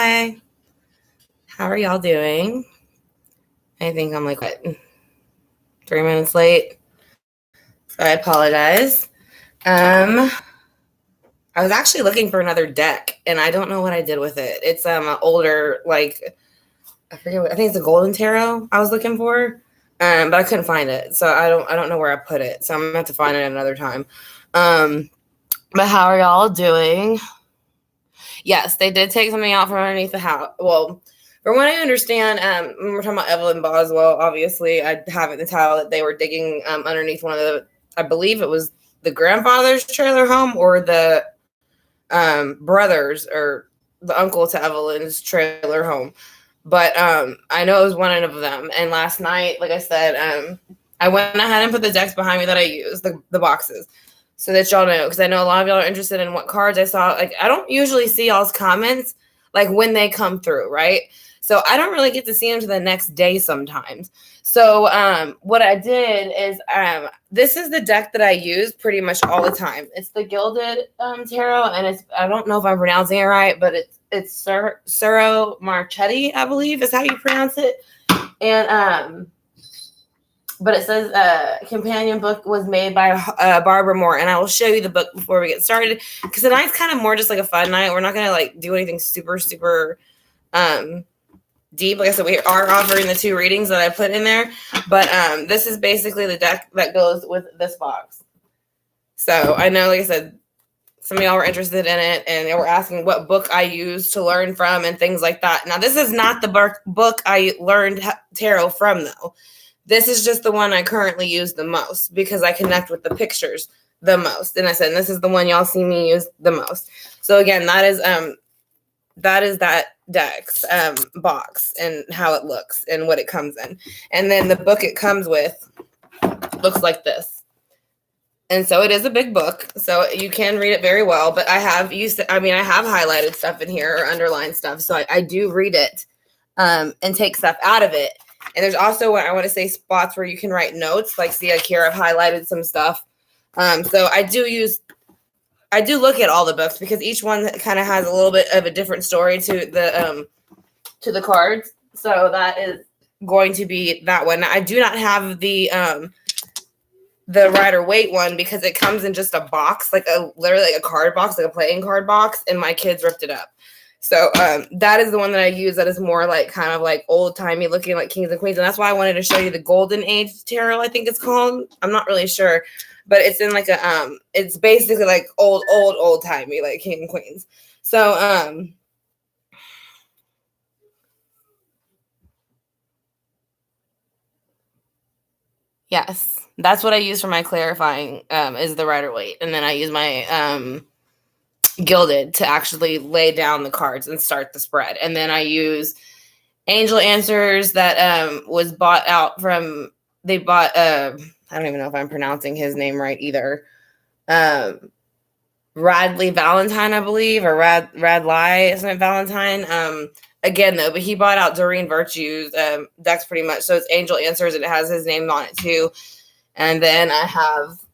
Hi. How are y'all doing? I think I'm like, what, 3 minutes late? So I apologize. I was actually looking for another deck, and I don't know what I did with it. It's an older, like, I forget what, I think it's a Golden Tarot I was looking for, but I couldn't find it. So I don't know where I put it. So I'm gonna have to find it another time. But how are y'all doing? Yes, they did take something out from underneath the house. Well, from what I understand, when we're talking about Evelyn Boswell, obviously, I have it in the title that they were digging underneath one of the, I believe it was the grandfather's trailer home or the brothers or the uncle to Evelyn's trailer home. But I know it was one of them. And last night, like I said, I went ahead and put the decks behind me that I use, the boxes, so that y'all know, because I know a lot of y'all are interested in what cards I saw. Like, I don't usually see y'all's comments like when they come through, right? So I don't really get to see them to the next day sometimes. So what I did is this is the deck that I use pretty much all the time. It's the Gilded Tarot, and it's, I don't know if I'm pronouncing it right, but it's Suro Marchetti, I believe is how you pronounce it. And but it says companion book was made by Barbara Moore, and I will show you the book before we get started, because tonight's kind of more just like a fun night. We're not gonna like do anything super deep. Like I said, we are offering the 2 readings that I put in there, but this is basically the deck that goes with this box. So I know, like I said, some of y'all were interested in it, and they were asking what book I use to learn from and things like that. Now, this is not the book I learned tarot from, though. This is just the one I currently use the most because I connect with the pictures the most. And I said, this is the one y'all see me use the most. So again, that is that deck's box and how it looks and what it comes in. And then the book it comes with looks like this. And so it is a big book, so you can read it very well. But I have highlighted stuff in here or underlined stuff, so I do read it and take stuff out of it. And there's also, I want to say, spots where you can write notes. Like, see, like here, I've highlighted some stuff. So I do look at all the books because each one kind of has a little bit of a different story to the cards. So that is going to be that one. I do not have the Rider-Waite one because it comes in just a box, literally like a card box, like a playing card box, and my kids ripped it up. So that is the one that I use that is more like kind of like old-timey looking, like kings and queens. And that's why I wanted to show you the Golden Age Tarot, I think it's called. I'm not really sure. But it's in like a it's basically like old-timey, like king and queens. So yes, that's what I use for my clarifying is the Rider-Waite. And then I use my Gilded to actually lay down the cards and start the spread. And then I use Angel Answers that was bought out from, they bought I don't even know if I'm pronouncing his name right either. Radley Valentine, I believe, or Radley, isn't it Valentine? Again though, but he bought out Doreen Virtue's decks pretty much. So it's Angel Answers and it has his name on it too. And then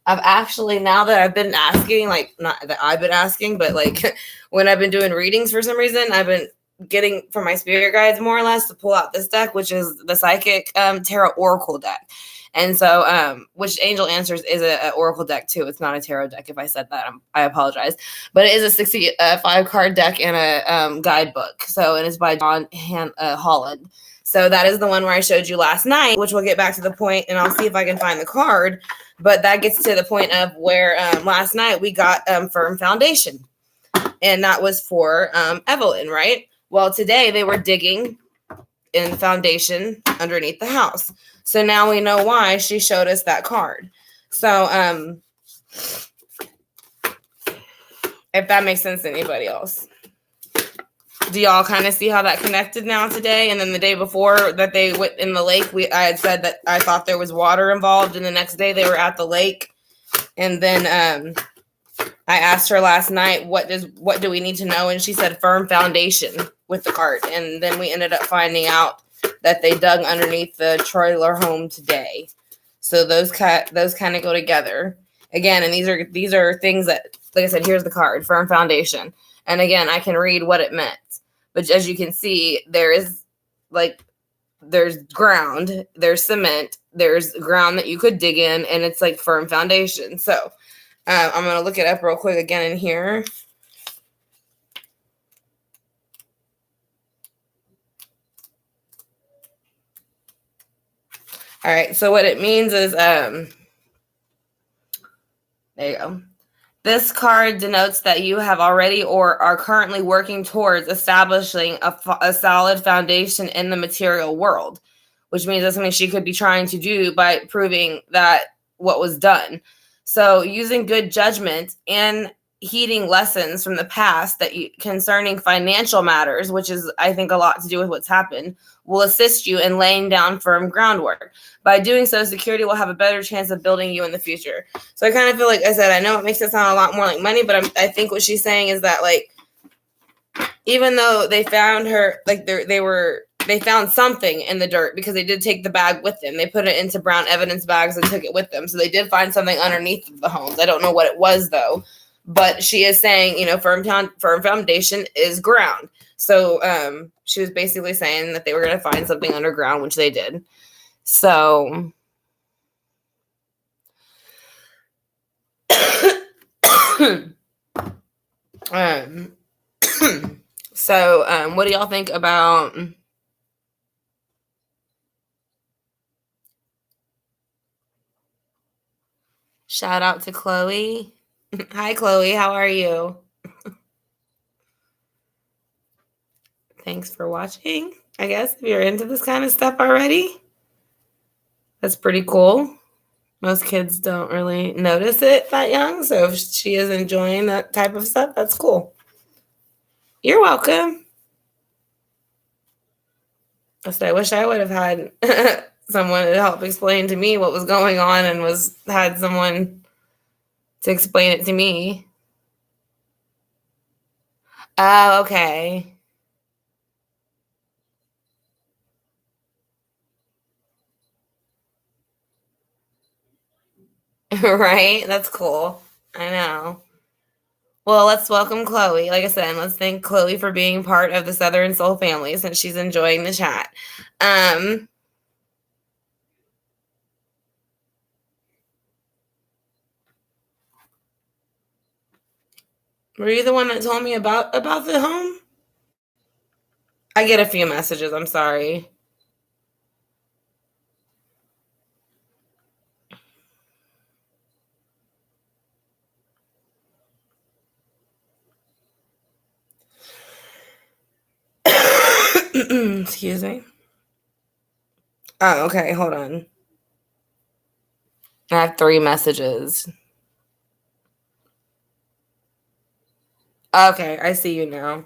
I've actually, now that I've been asking, like, not that I've been asking, but like when I've been doing readings for some reason, I've been getting from my spirit guides more or less to pull out this deck, which is the Psychic Tarot Oracle deck. And so, which Angel Answers is an Oracle deck too. It's not a tarot deck. If I said that, I apologize. But it is a 65 card deck and a guidebook. So, and it's by John Holland. So that is the one where I showed you last night, which we'll get back to the point, and I'll see if I can find the card. But that gets to the point of where last night we got Firm Foundation. And that was for Evelyn, right? Well, today they were digging in the foundation underneath the house. So now we know why she showed us that card. So if that makes sense to anybody else. Do y'all kind of see how that connected now today? And then the day before that they went in the lake, I had said that I thought there was water involved. And the next day they were at the lake. And then I asked her last night, what do we need to know? And she said Firm Foundation with the card. And then we ended up finding out that they dug underneath the trailer home today. So those kind of go together. Again, and these are things that, like I said, here's the card, Firm Foundation. And again, I can read what it meant. But as you can see, there is like, there's ground, there's cement, there's ground that you could dig in, and it's like firm foundation. So I'm going to look it up real quick again in here. All right, so what it means is, there you go. This card denotes that you have already or are currently working towards establishing a solid foundation in the material world, which means that's something she could be trying to do by proving that what was done. So using good judgment and heeding lessons from the past that concerning financial matters, which is, I think, a lot to do with what's happened, will assist you in laying down firm groundwork. By doing so, security will have a better chance of building you in the future. So I kind of feel like I said, I know it makes it sound a lot more like money, but I think what she's saying is that, like, even though they found her, like, they found something in the dirt because they did take the bag with them. They put it into brown evidence bags and took it with them. So they did find something underneath the homes. I don't know what it was, though. But she is saying, firm foundation is ground. So she was basically saying that they were going to find something underground, which they did. So what do y'all think about... Shout out to Chloe. Hi, Chloe. How are you? Thanks for watching. I guess if you're into this kind of stuff already, that's pretty cool. Most kids don't really notice it that young. So if she is enjoying that type of stuff, that's cool. You're welcome. I wish I would have had someone to help explain to me what was going on and had someone to explain it to me. Oh, okay. Right? That's cool. I know. Well, let's welcome Chloe. Like I said, let's thank Chloe for being part of the Southern Soul family since she's enjoying the chat. Were you the one that told me about the home? I get a few messages. I'm sorry. Excuse me. Oh, okay. Hold on. I have 3 messages. Okay, I see you now.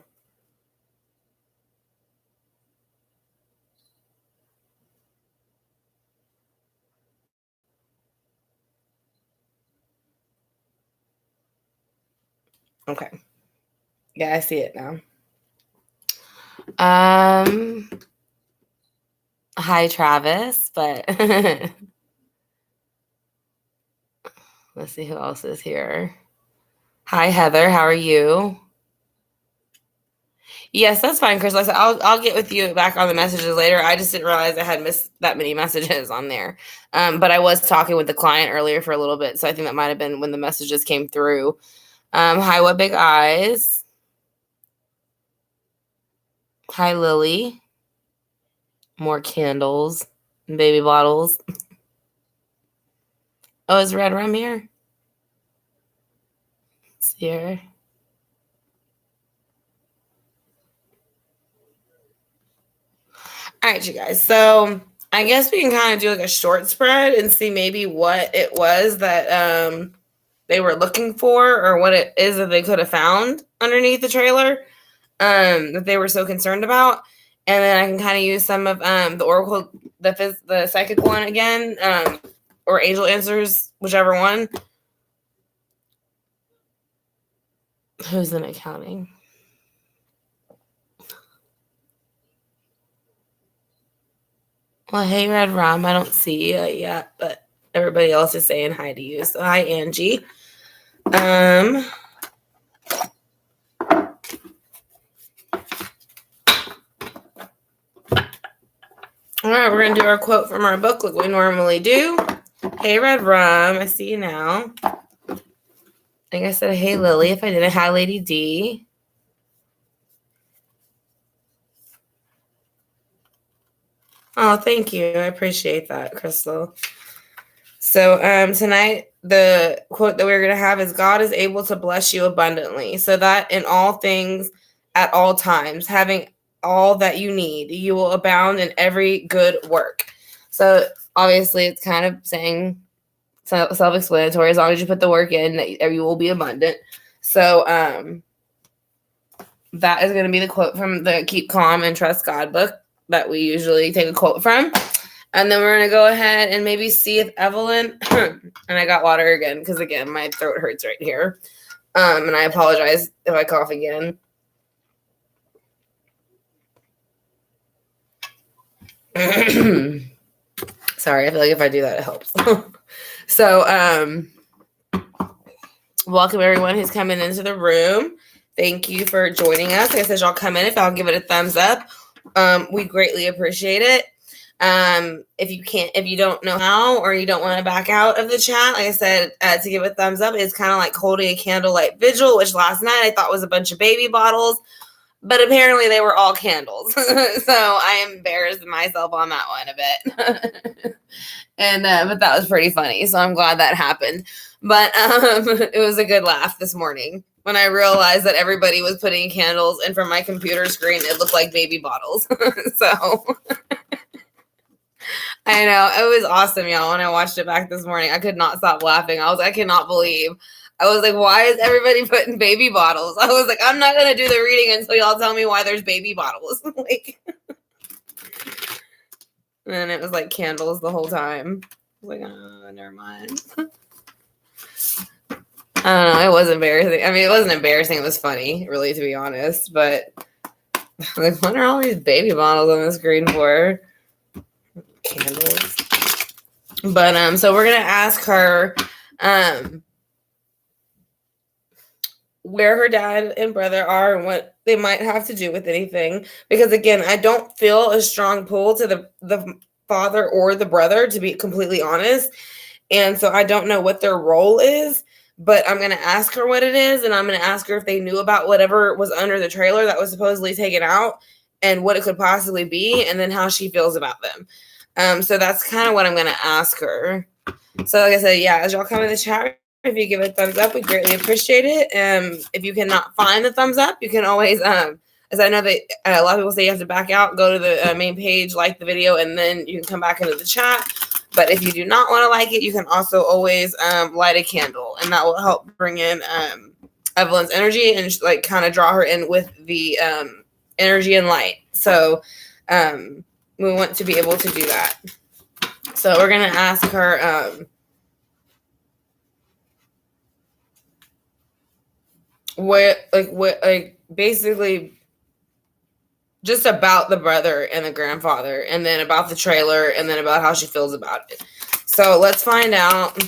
Okay. Yeah, I see it now. Hi, Travis, but let's see who else is here. Hi, Heather. How are you? Yes, that's fine, Chris. Like I said, I'll get with you back on the messages later. I just didn't realize I had missed that many messages on there. But I was talking with the client earlier for a little bit, so I think that might have been when the messages came through. Hi, what big eyes? Hi, Lily. More candles and baby bottles. Oh, is Red Rum here? It's here. All right, you guys. So I guess we can kind of do like a short spread and see maybe what it was that they were looking for, or what it is that they could have found underneath the trailer that they were so concerned about. And then I can kind of use some of the oracle, the psychic one again, or angel answers, whichever one. Who's in accounting? Well, hey, Red Rum, I don't see you yet, but everybody else is saying hi to you. So hi, Angie. All right, we're going to do our quote from our book like we normally do. Hey, Red Rum. I see you now. I think I said, hey, Lily. If I didn't, hi, Lady D. Oh, thank you. I appreciate that, Crystal. So tonight, the quote that we're going to have is, God is able to bless you abundantly, so that in all things, at all times, having all that you need, you will abound in every good work. So obviously, it's kind of saying self-explanatory. As long as you put the work in, that you will be abundant. So that is going to be the quote from the Keep Calm and Trust God book that we usually take a quote from. And then we're going to go ahead and maybe see if Evelyn, and I got water again because, again, my throat hurts right here. And I apologize if I cough again. Sorry, I feel like if I do that, it helps. So, welcome everyone who's coming into the room. Thank you for joining us. Like I said, y'all come in. If y'all give it a thumbs up, we greatly appreciate it. If you don't know how, or you don't want to back out of the chat, like I said, to give a thumbs up is kind of like holding a candlelight vigil, which last night I thought was a bunch of baby bottles, but apparently they were all candles. So I embarrassed myself on that one a bit. And but that was pretty funny, so I'm glad that happened. But it was a good laugh this morning when I realized that everybody was putting candles, and from my computer screen it looked like baby bottles. So I know, it was awesome, y'all. When I watched it back this morning, I could not stop laughing. I cannot believe. I was like, why is everybody putting baby bottles? I was like, I'm not gonna do the reading until y'all tell me why there's baby bottles. Like, and it was like candles the whole time. I was like, oh, never mind. I don't know. It was embarrassing. I mean, it wasn't embarrassing. It was funny, really, to be honest. But like, what are all these baby bottles on the screen for? Candles. But so we're gonna ask her where her dad and brother are and what they might have to do with anything. Because again, I don't feel a strong pull to the father or the brother, to be completely honest. And so I don't know what their role is, but I'm going to ask her what it is. And I'm going to ask her if they knew about whatever was under the trailer that was supposedly taken out and what it could possibly be, and then how she feels about them. So that's kind of what I'm going to ask her. So like I said, yeah, as y'all come in the chat, if you give it a thumbs up, we greatly appreciate it. If you cannot find the thumbs up, you can always, as I know that a lot of people say you have to back out, go to the main page, like the video, and then you can come back into the chat. But if you do not want to like it, you can also always light a candle, and that will help bring in Evelyn's energy and like kind of draw her in with the energy and light. So we want to be able to do that. So we're gonna ask her what basically just about the brother and the grandfather, and then about the trailer, and then about how she feels about it. So let's find out.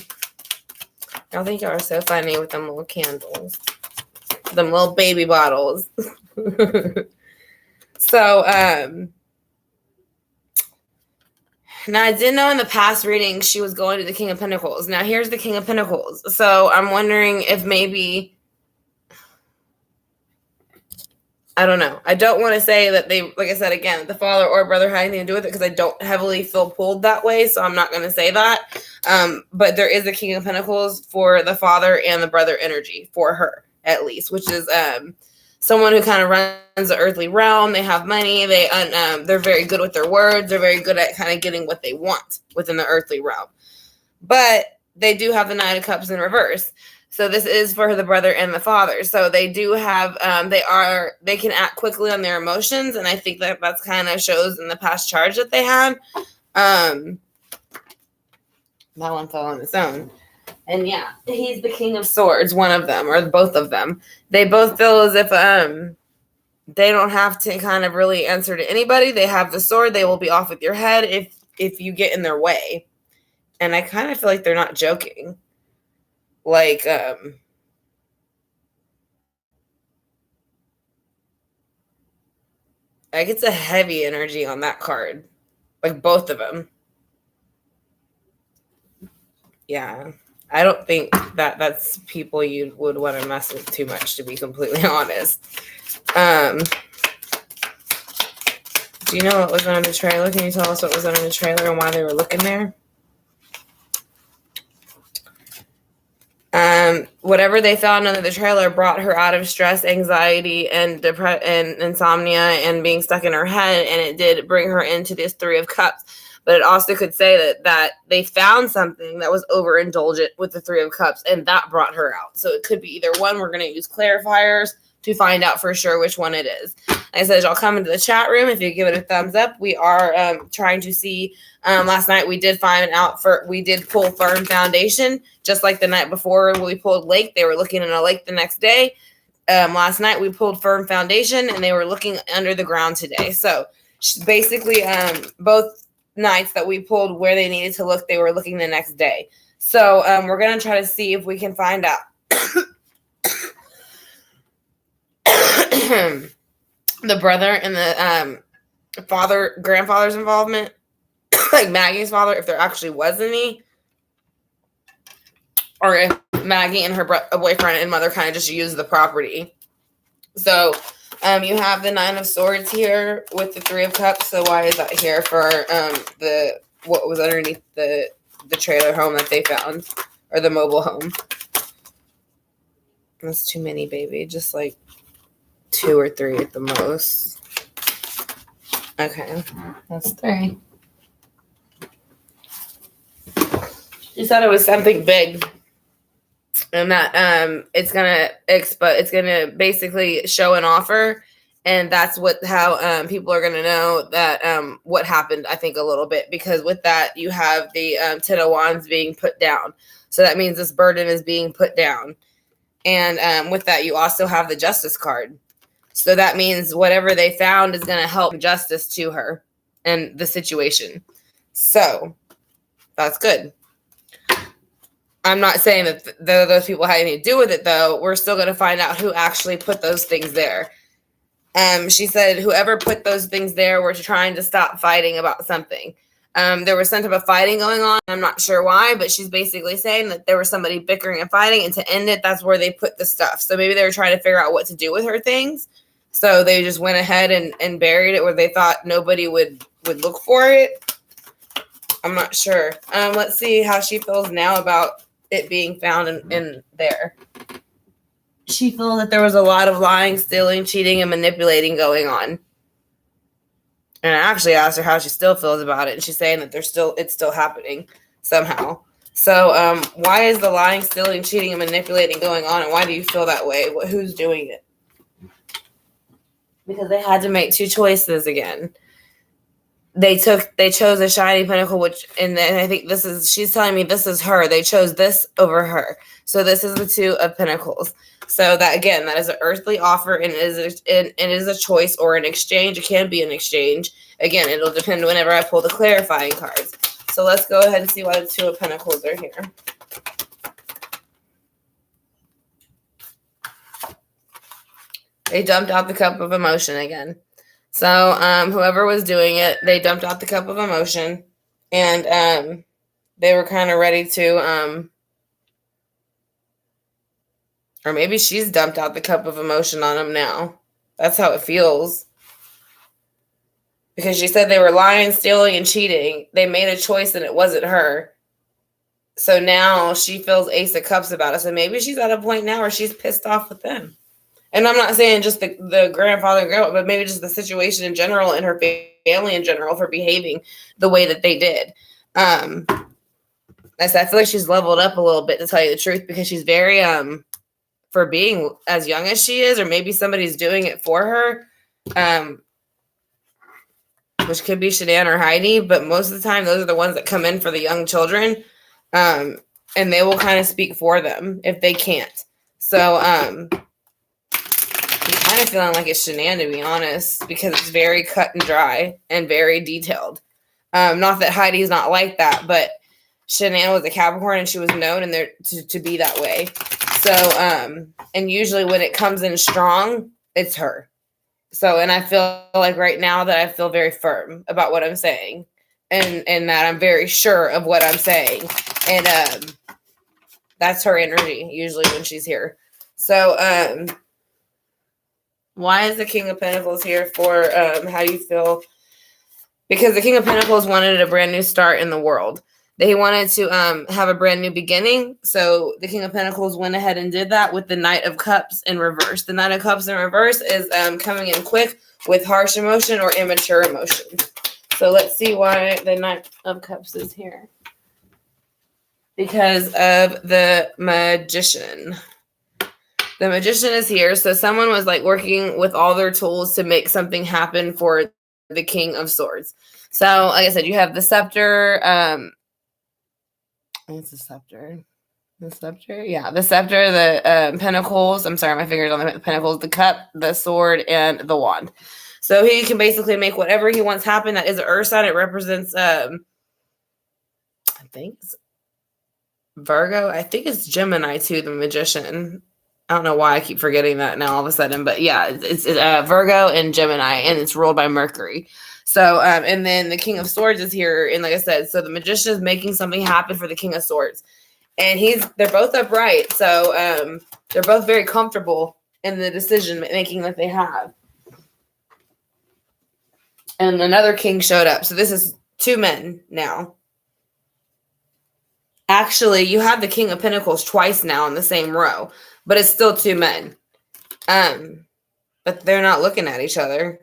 I think y'all are so funny with them little candles, them little baby bottles. So now I did know in the past reading she was going to the King of Pentacles. Now here's the King of Pentacles. So I'm wondering if maybe, I don't know. I don't want to say that they, like I said, again, the father or brother had anything to do with it, because I don't heavily feel pulled that way. So I'm not going to say that. But there is a King of Pentacles for the father and the brother energy for her, at least, which is someone who kind of runs the earthly realm. They have money. They're very good with their words. They're very good at kind of getting what they want within the earthly realm. But they do have the Nine of Cups in reverse. So this is for the brother and the father. So they do have, they can act quickly on their emotions. And I think that that's kind of shows in the past charge that they had. That one fell on its own. And yeah, he's the King of Swords, one of them, or both of them. They both feel as if they don't have to kind of really answer to anybody. They have the sword. They will be off with your head if you get in their way. And I kind of feel like they're not joking. Like, it's a heavy energy on that card. like both of them. Yeah. I don't think that that's people you would want to mess with too much, to be completely honest. Do you know what was under the trailer? Can you tell us what was under the trailer and why they were looking there? Whatever they found under the trailer brought her out of stress, anxiety, and and insomnia and being stuck in her head, and it did bring her into this Three of Cups. But it also could say that they found something that was overindulgent with the Three of Cups, and that brought her out. So it could be either one. We're going to use clarifiers to find out for sure which one it is. Like I said, y'all come into the chat room. If you give it a thumbs up, we are trying to see. Last night we did pull firm foundation, just like the night before we pulled lake. They were looking in a lake the next day. Last night we pulled firm foundation, and they were looking under the ground today. So basically, both nights that we pulled where they needed to look, they were looking the next day. So we're going to try to see if we can find out the brother and the grandfather's involvement, like Maggie's father, if there actually was any, or if Maggie and her boyfriend and mother kind of just used the property. So you have the Nine of Swords here with the Three of Cups. So why is that here for what was underneath the trailer home that they found, or the mobile home? That's too many, baby. Just like 2 or 3 at the most. Okay, that's 3. She said it was something big, and that it's gonna basically show an offer, and that's how people are gonna know that what happened. I think a little bit, because with that you have the Ten of Wands being put down, so that means this burden is being put down, and with that you also have the Justice card. So that means whatever they found is going to help justice to her and the situation. So that's good. I'm not saying that those people had anything to do with it, though. We're still going to find out who actually put those things there. She said whoever put those things there were trying to stop fighting about something. There was some type of fighting going on. I'm not sure why, but she's basically saying that there was somebody bickering and fighting, and to end it, that's where they put the stuff. So maybe they were trying to figure out what to do with her things. So they just went ahead and buried it where they thought nobody would look for it. I'm not sure. Let's see how she feels now about it being found in there. She feels that there was a lot of lying, stealing, cheating, and manipulating going on. And I actually asked her how she still feels about it, and she's saying that it's still happening somehow. So why is the lying, stealing, cheating, and manipulating going on, and why do you feel that way? Who's doing it? Because they had to make 2 choices again. They chose a shiny pentacle, and I think she's telling me this is her. They chose this over her. So this is the 2 of Pentacles. So that, again, that is an earthly offer, and it is a choice or an exchange. It can be an exchange. Again, it'll depend whenever I pull the clarifying cards. So let's go ahead and see why the 2 of Pentacles are here. They dumped out the cup of emotion again. So whoever was doing it, they dumped out the cup of emotion, and they were kind of ready to, or maybe she's dumped out the cup of emotion on them now. That's how it feels. Because she said they were lying, stealing, and cheating. They made a choice and it wasn't her. So now she feels Ace of Cups about it. So maybe she's at a point now where she's pissed off with them. And I'm not saying just the grandfather and grandma, but maybe just the situation in general and her family in general for behaving the way that they did. I feel like she's leveled up a little bit, to tell you the truth, because she's very, for being as young as she is, or maybe somebody's doing it for her, which could be Shanann or Heidi, but most of the time those are the ones that come in for the young children, and they will kind of speak for them if they can't. So, I'm kind of feeling like it's Shanann, to be honest, because it's very cut and dry and very detailed. Not that Heidi's not like that, but Shanann was a Capricorn and she was known and there to be that way. So, and usually when it comes in strong, it's her. So, and I feel like right now that I feel very firm about what I'm saying. and that I'm very sure of what I'm saying. And that's her energy usually when she's here. So why is the King of Pentacles here for how do you feel? Because the King of Pentacles wanted a brand new start in the world. He wanted to have a brand new beginning. So the King of Pentacles went ahead and did that with the Knight of Cups in reverse. The Knight of Cups in reverse is coming in quick with harsh emotion or immature emotion. So let's see why the Knight of Cups is here. Because of the Magician. The Magician is here. So someone was like working with all their tools to make something happen for the King of Swords. So like I said, you have the scepter. It's the scepter. The scepter? Yeah, the scepter, the pentacles. I'm sorry, my fingers on the pentacles. The cup, the sword, and the wand. So he can basically make whatever he wants happen. That is an earth sign. It represents, I think it's Virgo. I think it's Gemini too, the Magician. I don't know why I keep forgetting that now all of a sudden. But yeah, it's Virgo and Gemini, and it's ruled by Mercury. So, and then the King of Swords is here. And like I said, so the Magician is making something happen for the King of Swords. And they're both upright. So they're both very comfortable in the decision making that they have. And another king showed up. So this is two men now. Actually, you have the King of Pentacles twice now in the same row. But it's still two men. But they're not looking at each other.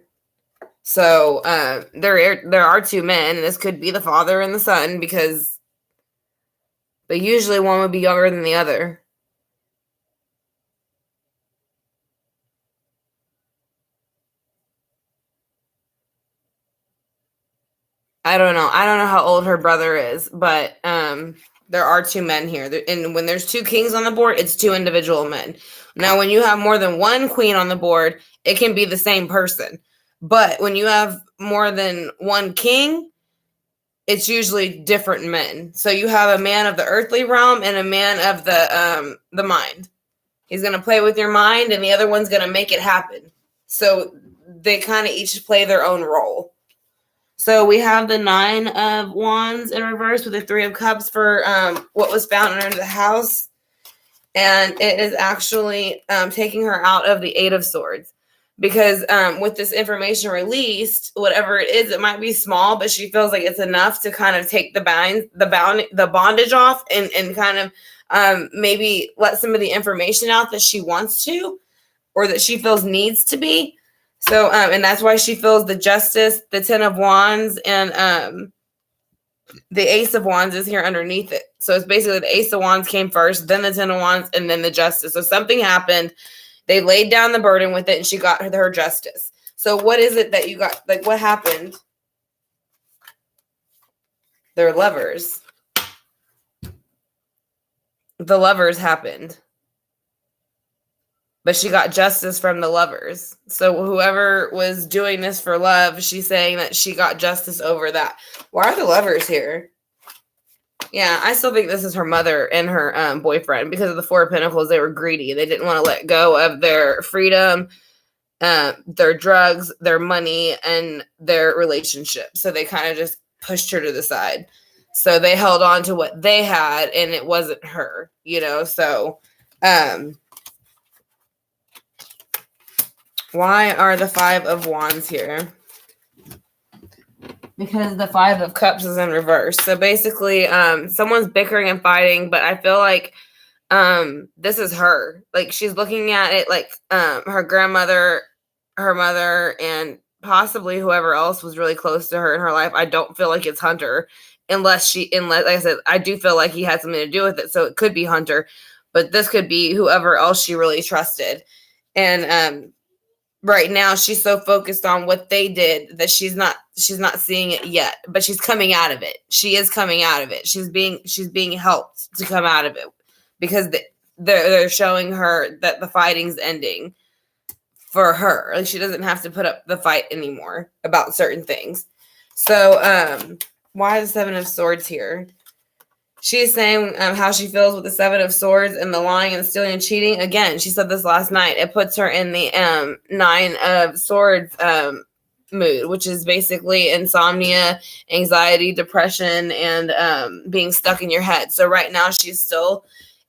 So there are two men, and this could be the father and the son, but usually one would be younger than the other. I don't know. I don't know how old her brother is, but there are two men here. And when there's two kings on the board, it's two individual men. Now, when you have more than one queen on the board, it can be the same person. But when you have more than one king, it's usually different men. So you have a man of the earthly realm and a man of the mind. He's going to play with your mind, and the other one's going to make it happen. So they kind of each play their own role. So we have the Nine of Wands in reverse with the Three of Cups for what was found under the house. And it is actually taking her out of the Eight of Swords. Because with this information released, whatever it is, it might be small, but she feels like it's enough to kind of take the bondage off and kind of maybe let some of the information out that she wants to, or that she feels needs to be. So, and that's why she feels the Justice, the Ten of Wands, and the Ace of Wands is here underneath it. So it's basically the Ace of Wands came first, then the Ten of Wands, and then the Justice. So something happened. They laid down the burden with it, and she got her justice. So what is it that you got? Like, what happened? They're lovers. The lovers happened. But she got justice from the lovers. So whoever was doing this for love, she's saying that she got justice over that. Why are the lovers here? Yeah, I still think this is her mother and her boyfriend. Because of the Four of Pentacles, they were greedy. They didn't want to let go of their freedom, their drugs, their money, and their relationship. So they kind of just pushed her to the side. So they held on to what they had, and it wasn't her, So why are the Five of Wands here? Because the Five of Cups is in reverse. So basically, someone's bickering and fighting, but I feel like this is her. Like, she's looking at it like her grandmother, her mother, and possibly whoever else was really close to her in her life. I don't feel like it's Hunter. Unless, like I said, I do feel like he had something to do with it. So it could be Hunter. But this could be whoever else she really trusted. And right now she's so focused on what they did that she's not seeing it yet, but she's coming out of it. She is coming out of it. She's being helped to come out of it because they're showing her that the fighting's ending for her. Like, she doesn't have to put up the fight anymore about certain things. So why is the Seven of Swords here? She's saying how she feels with the Seven of Swords and the lying and the stealing and cheating. Again, she said this last night. It puts her in the Nine of Swords mood, which is basically insomnia, anxiety, depression, and being stuck in your head. So right now she still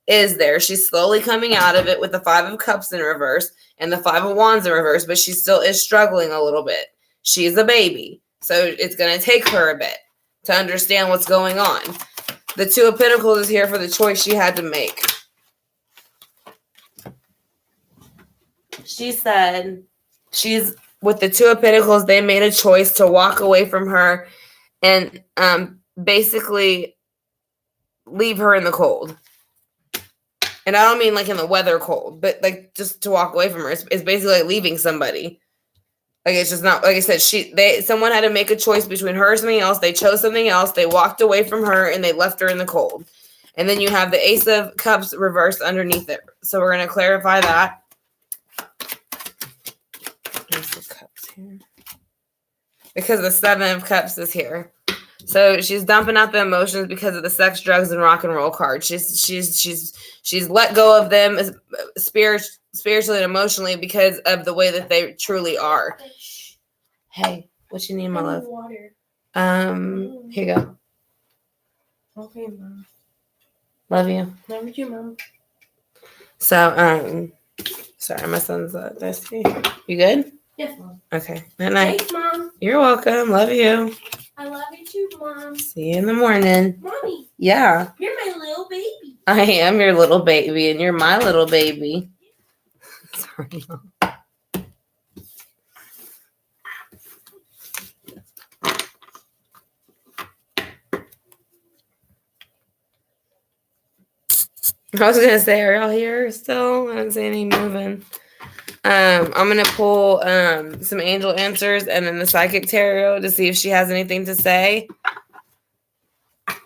is there. She's slowly coming out of it with the 5 of Cups in reverse and the 5 of Wands in reverse, but she still is struggling a little bit. She's a baby, so it's going to take her a bit to understand what's going on. The 2 of Pentacles is here for the choice she had to make. She said she's with the 2 of Pentacles. They made a choice to walk away from her and basically leave her in the cold. And I don't mean like in the weather cold, but like just to walk away from her. It's basically like leaving somebody. Like it's just not, like I said, someone had to make a choice between her and something else. They chose something else. They walked away from her and they left her in the cold. And then you have the Ace of Cups reversed underneath it. So we're going to clarify that. Ace of Cups here. Because the 7 of Cups is here. So she's dumping out the emotions because of the sex, drugs, and rock and roll card. She's let go of them spiritually and emotionally because of the way that they truly are. Hey, what you need, my love? Water. Here you go. Okay, Mom. Love you. Love you, Mom. So, sorry, my son's thirsty. You good? Yes, Mom. Okay. Good night. Thanks, Mom. You're welcome. Love you. I love you too, Mom. See you in the morning. Mommy. Yeah. You're my little baby. I am your little baby, and you're my little baby. Sorry, Mom. I was gonna say, are y'all here still? I don't see any moving. I'm gonna pull some angel answers and then the psychic tarot to see if she has anything to say.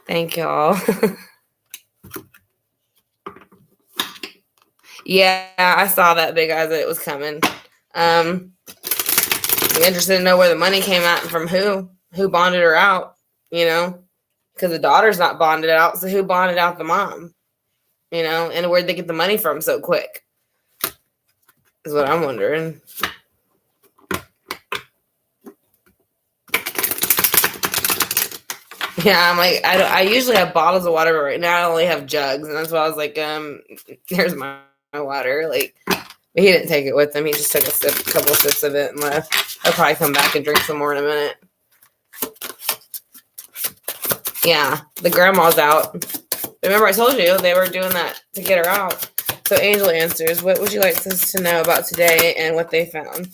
Thank y'all. Yeah, I saw that big eyes that it was coming. I'm interested to know where the money came out and from who bonded her out, you know, because the daughter's not bonded out. So who bonded out the mom, you know, and where'd they get the money from so quick is what I'm wondering. Yeah, I'm like, I usually have bottles of water, but right now I only have jugs. And that's why I was like, here's my water. Like, but he didn't take it with him. He just took a couple of sips of it and left. I'll probably come back and drink some more in a minute. Yeah, the grandma's out. Remember I told you they were doing that to get her out. So angel answers, what would you like us to know about today and what they found?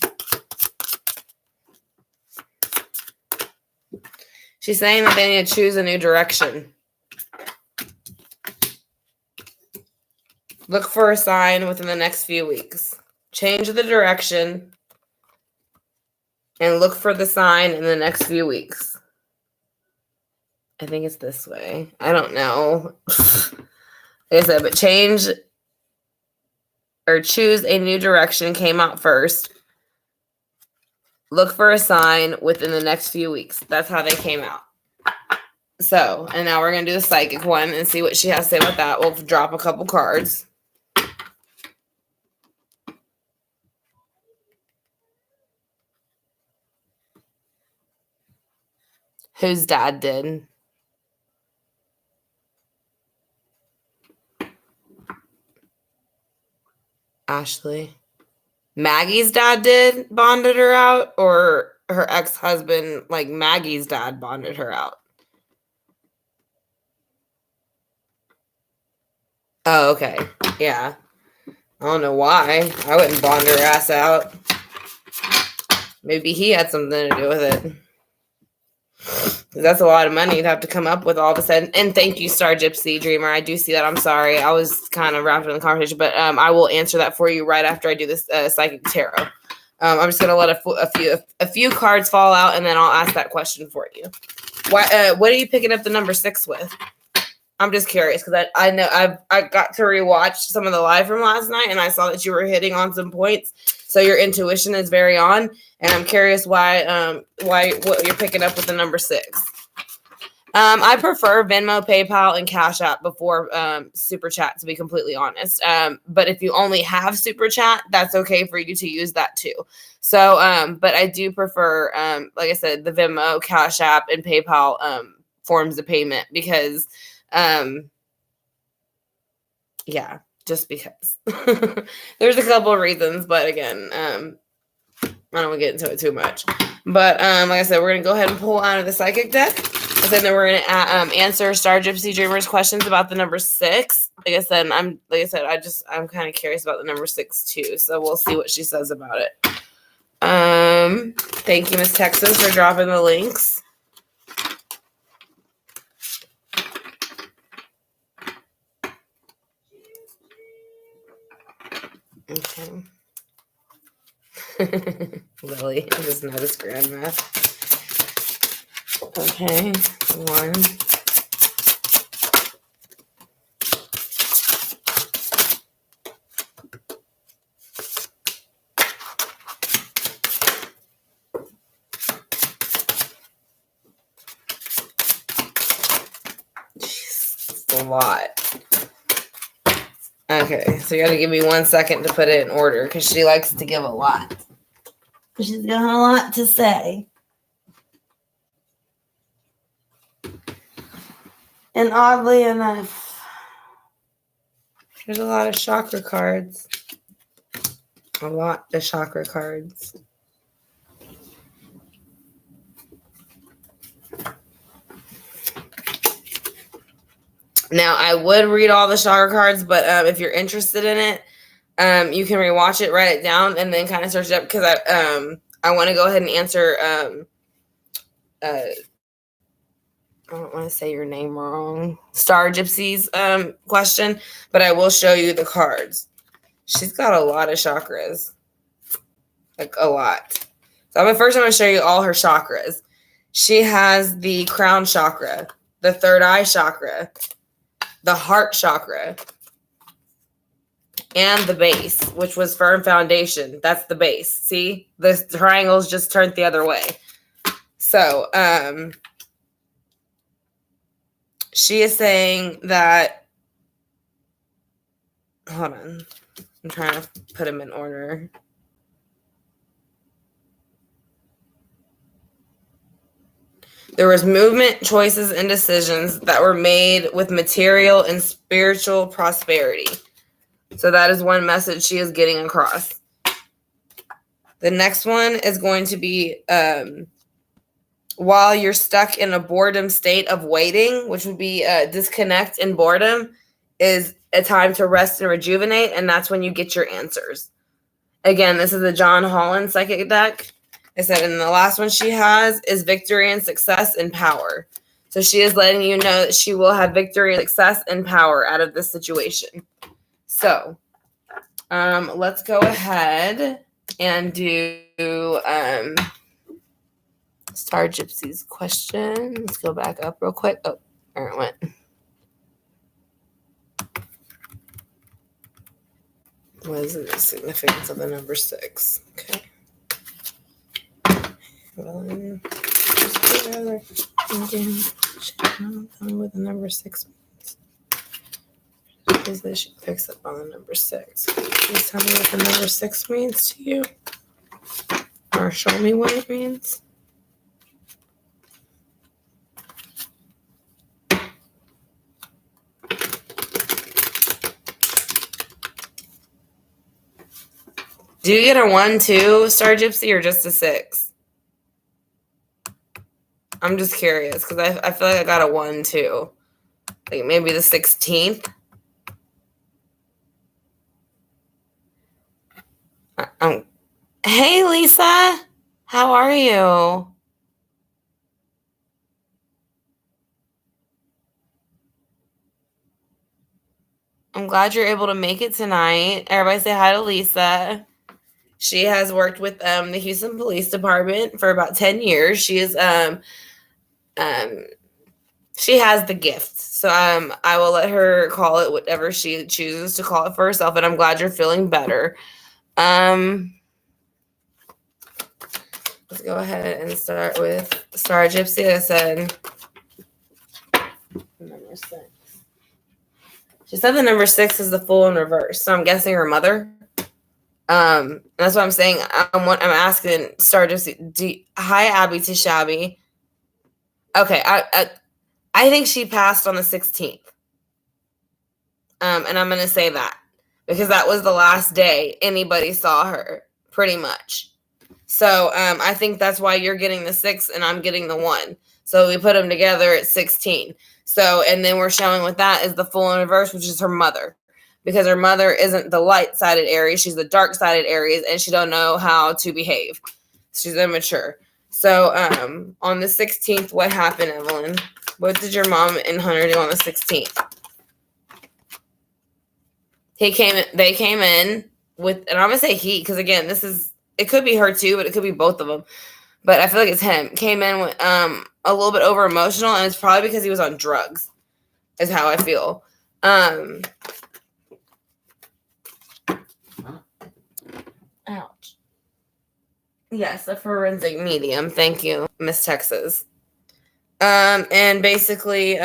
She's saying that they need to choose a new direction. Look for a sign within the next few weeks. Change the direction and look for the sign in the next few weeks. I think it's this way. I don't know. Like I said, but change or choose a new direction came out first. Look for a sign within the next few weeks. That's how they came out. So, and now we're going to do the psychic one and see what she has to say about that. We'll drop a couple cards. Whose dad did? Ashley. Maggie's dad did bonded her out, or her ex-husband, like Maggie's dad, bonded her out? Oh, okay. Yeah. I don't know why. I wouldn't bond her ass out. Maybe he had something to do with it. That's a lot of money you'd have to come up with all of a sudden. And thank you, Star Gypsy Dreamer. I do see that. I'm sorry. I was kind of wrapped in the conversation, but I will answer that for you right after I do this psychic tarot. I'm just gonna let a few cards fall out, and then I'll ask that question for you. Why? What are you picking up the number 6 with? I'm just curious because I know I got to rewatch some of the live from last night, and I saw that you were hitting on some points. So your intuition is very on, and I'm curious why what you're picking up with the number 6. I prefer Venmo, PayPal, and Cash App before Super Chat, to be completely honest. But if you only have Super Chat, that's okay for you to use that too. So, but I do prefer, like I said, the Venmo, Cash App, and PayPal forms of payment because, yeah, just because. There's a couple of reasons, but again, I don't want to get into it too much. But like I said, we're going to go ahead and pull out of the psychic deck. And then we're going to answer Star Gypsy Dreamer's questions about the number 6. I'm kind of curious about the number 6 too. So we'll see what she says about it. Thank you, Miss Texas, for dropping the links. Okay. Lily, I just noticed grandma. Okay, 1. Jeez, a lot. Okay, so you got to give me 1 second to put it in order because she likes to give a lot. She's got a lot to say. And oddly enough, there's a lot of chakra cards. A lot of chakra cards. Now, I would read all the chakra cards, but if you're interested in it, you can rewatch it, write it down, and then kind of search it up because I want to go ahead and answer. I don't want to say your name wrong. Star Gypsy's question, but I will show you the cards. She's got a lot of chakras, like a lot. So first I'm going to show you all her chakras. She has the crown chakra, the third eye chakra, the heart chakra, and the base, which was firm foundation. That's the base. See, the triangles just turned the other way. So, she is saying that, hold on, I'm trying to put them in order. There was movement, choices, and decisions that were made with material and spiritual prosperity. So that is one message she is getting across. The next one is going to be while you're stuck in a boredom state of waiting, which would be disconnect and boredom, is a time to rest and rejuvenate, and that's when you get your answers. Again, this is the John Holland psychic deck. I said, and the last one she has is victory and success and power. So she is letting you know that she will have victory, success, and power out of this situation. So let's go ahead and do Star Gypsy's question. Let's go back up real quick. Oh, there it went. What is the significance of the number 6? Okay. Evelyn, tell me what the number 6 means. Is that she picks up on the number 6? Please tell me what the number 6 means to you, or show me what it means. Do you get a 1 too, Star Gypsy, or just a 6? I'm just curious because I feel like I got a 1 too. Like maybe the 16th. Hey, Lisa. How are you? I'm glad you're able to make it tonight. Everybody say hi to Lisa. She has worked with the Houston Police Department for about 10 years. She is she has the gift. So I will let her call it whatever she chooses to call it for herself, and I'm glad you're feeling better. Let's go ahead and start with Star Gypsy. Like I said, 6. She said the number 6 is the full in reverse, so I'm guessing her mother. That's what I'm saying. I'm asking Stardust. Hi, Abby to Shabby. Okay, I think she passed on the 16th. And I'm gonna say that because that was the last day anybody saw her, pretty much. So I think that's why you're getting the 6 and I'm getting the 1. So we put them together at 16. So, and then we're showing what that is the full in reverse, which is her mother. Because her mother isn't the light-sided Aries, she's the dark-sided Aries, and she don't know how to behave. She's immature. So on the 16th, what happened, Evelyn? What did your mom and Hunter do on the 16th? They came in with, and I'm gonna say he, because again, it could be her too, but it could be both of them. But I feel like it's him. Came in with a little bit over emotional, and it's probably because he was on drugs, is how I feel. Ouch. Yes, a forensic medium. Thank you, Miss Texas. And basically,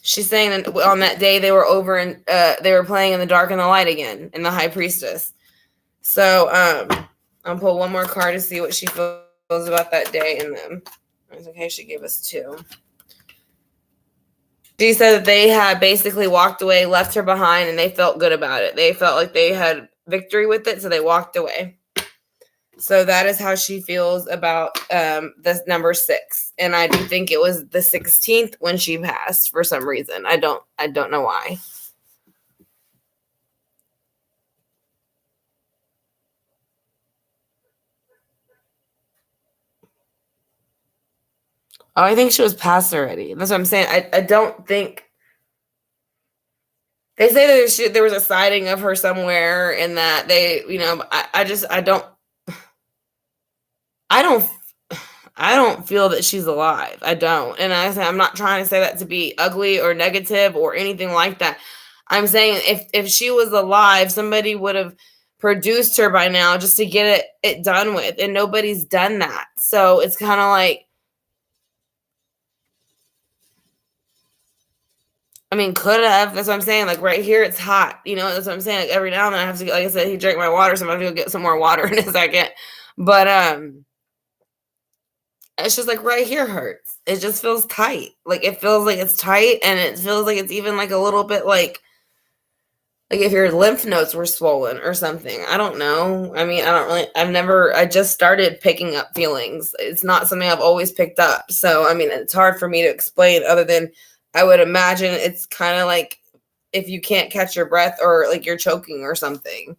she's saying that on that day they were over and they were playing in the dark and the light again in the High Priestess. So I'll pull one more card to see what she feels about that day in them. It's okay, she gave us 2. She said that they had basically walked away, left her behind, and they felt good about it. They felt like they had victory with it, so they walked away. So that is how she feels about this number 6. And I do think it was the 16th when she passed for some reason. I don't know why. Oh, I think she was passed already. That's what I'm saying. I don't think. They say that there was a sighting of her somewhere, and that they, I don't feel that she's alive. I don't, and I'm not trying to say that to be ugly or negative or anything like that. I'm saying if she was alive, somebody would have produced her by now just to get it done with, and nobody's done that. So it's kind of like. I mean, could have. That's what I'm saying. Like right here, it's hot. That's what I'm saying. Like every now and then, I have to get, like I said, he drank my water, so I'm gonna go get some more water in a second. But it's just like right here hurts. It just feels tight. Like it feels like it's tight, and it feels like it's even like a little bit like if your lymph nodes were swollen or something. I don't know. I mean, I just started picking up feelings. It's not something I've always picked up. So I mean, it's hard for me to explain other than. I would imagine it's kind of like if you can't catch your breath or like you're choking or something.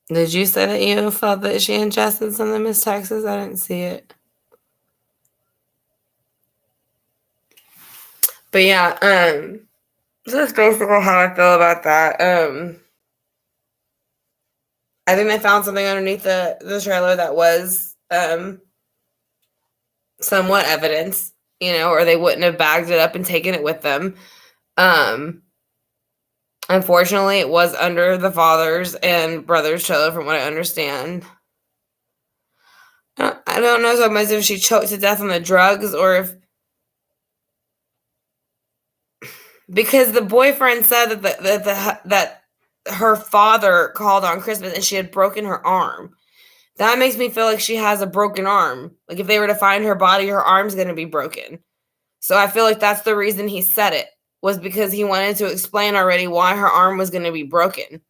Did you say that you felt that she ingested something, Miss Texas? I didn't see it. But yeah, that's basically how I feel about that. I think they found something underneath the trailer that was somewhat evidence, or they wouldn't have bagged it up and taken it with them. Unfortunately, it was under the father's and brother's trailer, from what I understand. I don't know so much if she choked to death on the drugs or if. Because the boyfriend said that her father called on Christmas and she had broken her arm. That makes me feel like she has a broken arm. Like if they were to find her body, her arm's going to be broken. So I feel like that's the reason he said it, was because he wanted to explain already why her arm was going to be broken.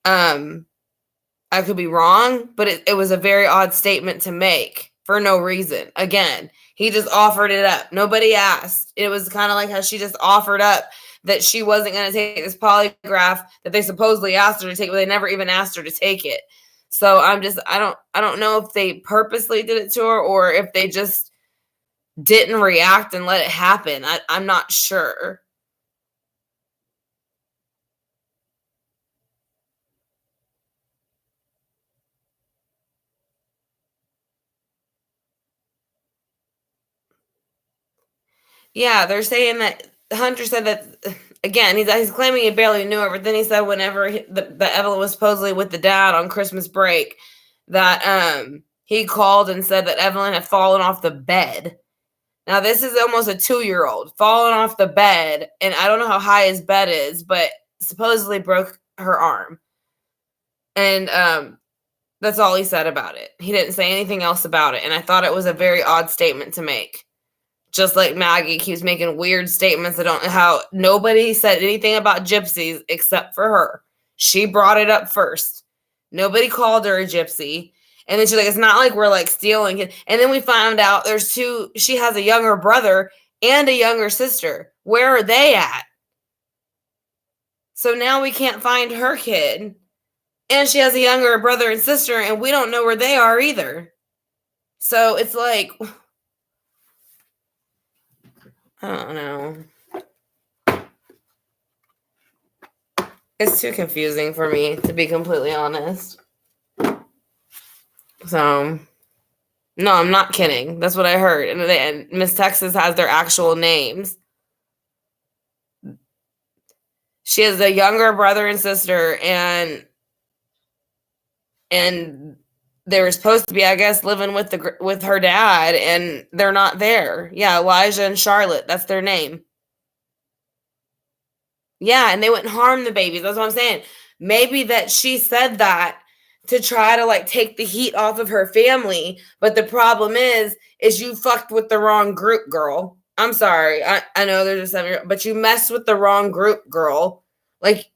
I could be wrong, but it was a very odd statement to make for no reason. Again, he just offered it up. Nobody asked. It was kind of like how she just offered up that she wasn't going to take this polygraph that they supposedly asked her to take, but they never even asked her to take it. So I don't know if they purposely did it to her or if they just didn't react and let it happen. I'm not sure. Yeah, they're saying that Hunter said that again. He's claiming he barely knew her, but then he said whenever the Evelyn was supposedly with the dad on Christmas break, that he called and said that Evelyn had fallen off the bed. Now this is almost a 2-year-old falling off the bed, and I don't know how high his bed is, but supposedly broke her arm, and that's all he said about it. He didn't say anything else about it, and I thought it was a very odd statement to make. Just like Maggie keeps making weird statements. I don't know how nobody said anything about gypsies except for her. She brought it up first. Nobody called her a gypsy. And then she's like, it's not like we're like stealing it. And then we found out there's two, she has a younger brother and a younger sister. Where are they at? So now we can't find her kid. And she has a younger brother and sister, and we don't know where they are either. So it's like, I don't know. It's too confusing for me, to be completely honest. So, no, I'm not kidding. That's what I heard. And Miss Texas has their actual names. She has a younger brother and sister, and they were supposed to be, I guess, living with her dad, and they're not there. Yeah, Elijah and Charlotte. That's their name. Yeah, and they wouldn't harm the babies. That's what I'm saying. Maybe that she said that to try to like take the heat off of her family, but the problem is you fucked with the wrong group, girl. I'm sorry. I know there's a 7-year-old, but you messed with the wrong group, girl. Like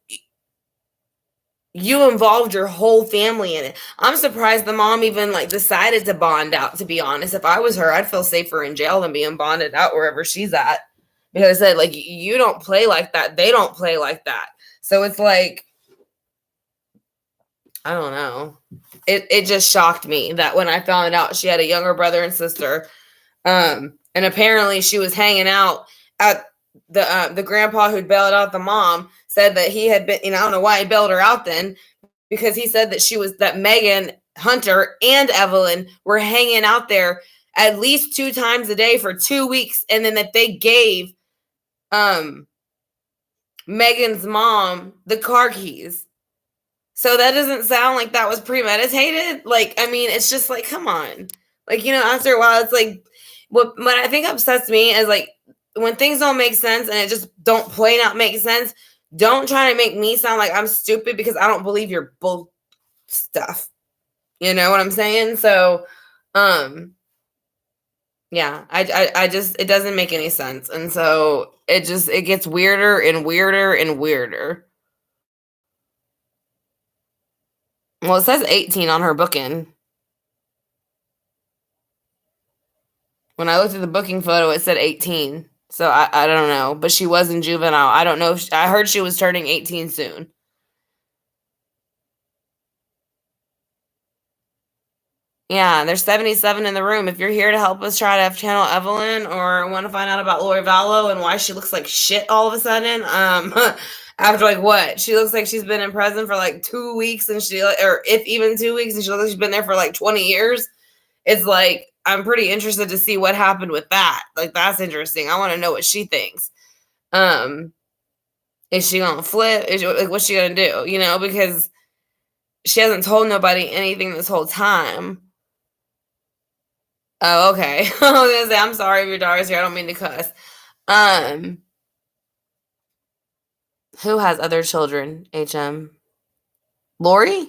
you involved your whole family in it. I'm surprised the mom even like decided to bond out, to be honest. If I was her, I'd feel safer in jail than being bonded out wherever she's at. Because I said, like, you don't play like that. They don't play like that. So it's like, I don't know. It just shocked me that when I found out she had a younger brother and sister, and apparently she was hanging out at the grandpa who'd bailed out the mom said that he had been, I don't know why he bailed her out then, because he said that Megan, Hunter, and Evelyn were hanging out there at least 2 times a day for 2 weeks, and then that they gave Megan's mom the car keys. So that doesn't sound like that was premeditated. Like, I mean, it's just like, come on. Like, after a while, it's like, what I think upsets me is like, when things don't make sense and it just don't plain out make sense, don't try to make me sound like I'm stupid because I don't believe your bull stuff. You know what I'm saying? So, yeah, I just, it doesn't make any sense. And so it gets weirder and weirder and weirder. Well, it says 18 on her booking. When I looked at the booking photo, it said 18. So I don't know, but she was in juvenile. I don't know. I heard she was turning 18 soon. Yeah, there's 77 in the room. If you're here to help us try to channel Evelyn or want to find out about Lori Vallow and why she looks like shit all of a sudden, after like what? She looks like she's been in prison for like 2 weeks or if even 2 weeks, and she looks like she's been there for like 20 years. It's like, I'm pretty interested to see what happened with that. Like, that's interesting. I want to know what she thinks. Is she gonna flip? What's she gonna do? Because she hasn't told nobody anything this whole time. Oh, okay. I was gonna say, I'm sorry if your daughter's here. I don't mean to cuss. Um, who has other children? HM. Lori?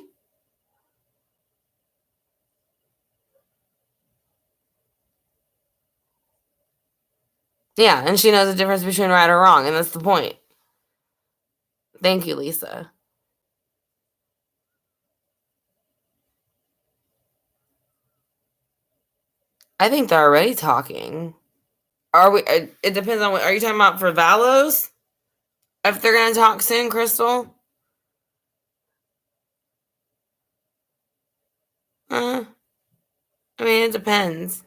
Yeah, and she knows the difference between right or wrong, and that's the point. Thank you, Lisa. I think they're already talking. Are we? It depends on what. Are you talking about for Vallows? If they're gonna talk soon, Crystal? I mean, it depends.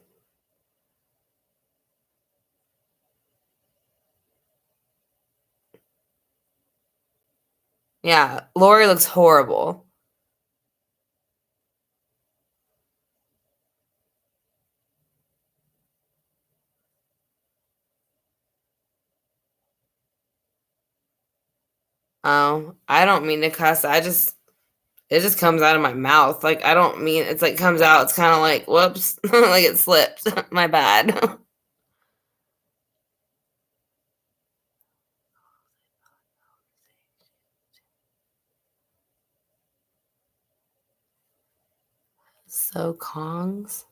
Yeah, Lori looks horrible. Oh, I don't mean to cuss. It just comes out of my mouth. Like, I don't mean it's like comes out. It's kind of like, whoops, like it slipped. My bad. So Kongs,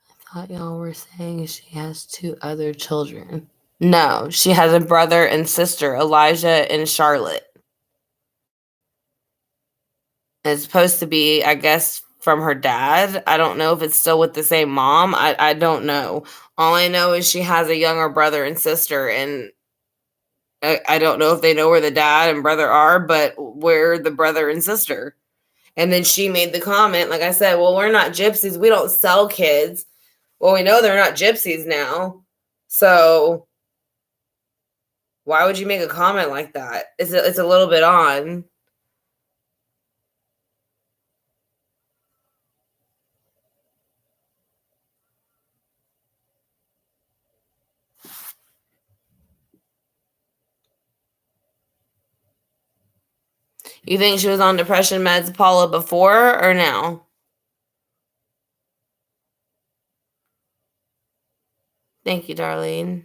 I thought y'all were saying she has 2 other children. No, she has a brother and sister, Elijah and Charlotte. It's supposed to be, I guess, from her dad. I don't know if it's still with the same mom. I don't know. All I know is she has a younger brother and sister, and I don't know if they know where the dad and brother are, but where the brother and sister. And then she made the comment, like I said, well, we're not gypsies. We don't sell kids. Well, we know they're not gypsies now. So why would you make a comment like that? It's a little bit on. You think she was on depression meds, Paula, before or now? Thank you, Darlene.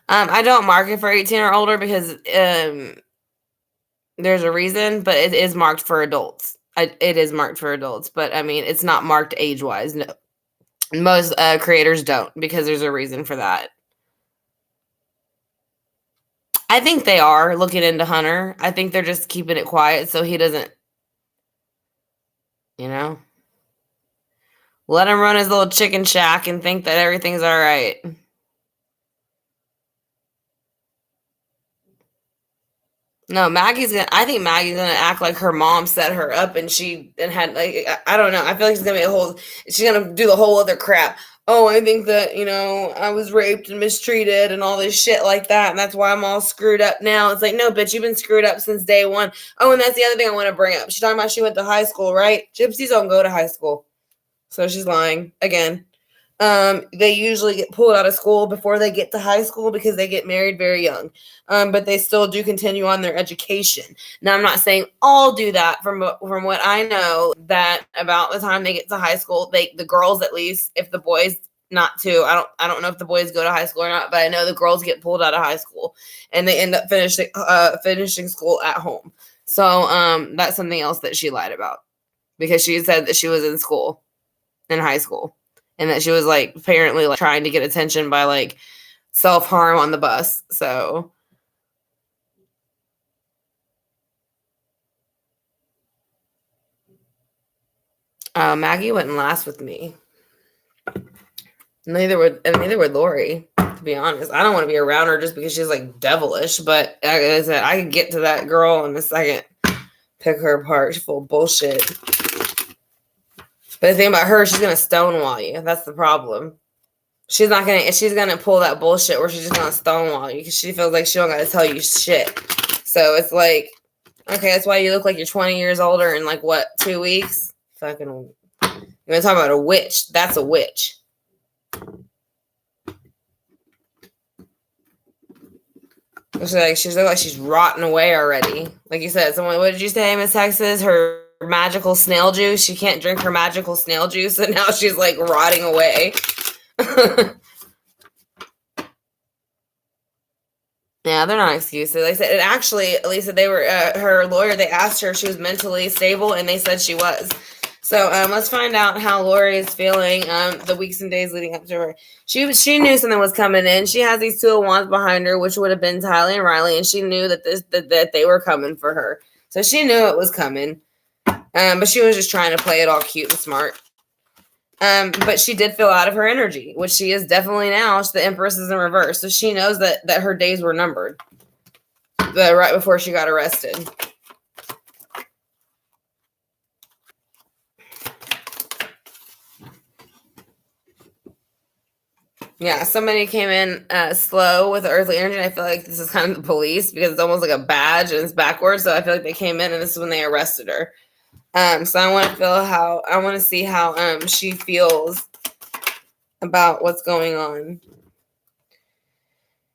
I don't market for 18 or older because there's a reason, but it is marked for adults. It is marked for adults, but I mean, it's not marked age-wise. No, most creators don't because there's a reason for that. I think they are looking into Hunter. I think they're just keeping it quiet so he doesn't, you know, let him run his little chicken shack and think that everything's all right. No, I think Maggie's gonna act like her mom set her up and had like I don't know. I feel like she's gonna do the whole other crap. Oh, I think that, I was raped and mistreated and all this shit like that, and that's why I'm all screwed up now. It's like, no, bitch, you've been screwed up since day one. Oh, and that's the other thing I want to bring up. She's talking about she went to high school, right? Gypsies don't go to high school. So she's lying again. They usually get pulled out of school before they get to high school because they get married very young. But they still do continue on their education. Now, I'm not saying all do that. From what I know, that about the time they get to high school, the girls at least, if the boys not to, I don't know if the boys go to high school or not, but I know the girls get pulled out of high school and they end up finishing school at home. So that's something else that she lied about because she said that she was in high school. And that she was like apparently like trying to get attention by like self-harm on the bus. So Maggie wouldn't last with me. Neither would Lori, to be honest. I don't want to be around her just because she's like devilish, but like I said, I could get to that girl in a second. Pick her apart. She's full of bullshit. But the thing about her, she's gonna stonewall you. That's the problem. She's gonna pull that bullshit where she's just gonna stonewall you because she feels like she don't gotta tell you shit. So it's like, okay, that's why you look like you're 20 years older in like what, 2 weeks? Fucking, you're gonna talk about a witch. That's a witch. She's like she's rotting away already. Like you said, what did you say, Miss Texas? Her magical snail juice. She can't drink her magical snail juice, and now she's like rotting away. Yeah, they're not excuses. They said, and actually, Lisa, they were her lawyer. They asked her if she was mentally stable, and they said she was. So let's find out how Lori is feeling the weeks and days leading up to her. She knew something was coming in. She has these 2 of wands behind her, which would have been Tylee and Riley, and she knew that they were coming for her. So she knew it was coming, but she was just trying to play it all cute and smart. But she did feel out of her energy, which she is definitely now. The Empress is in reverse, so she knows that her days were numbered. Right before she got arrested. Yeah, somebody came in slow with the earthly energy. I feel like this is kind of the police because it's almost like a badge and it's backwards. So I feel like they came in and this is when they arrested her. So I want to see how she feels about what's going on.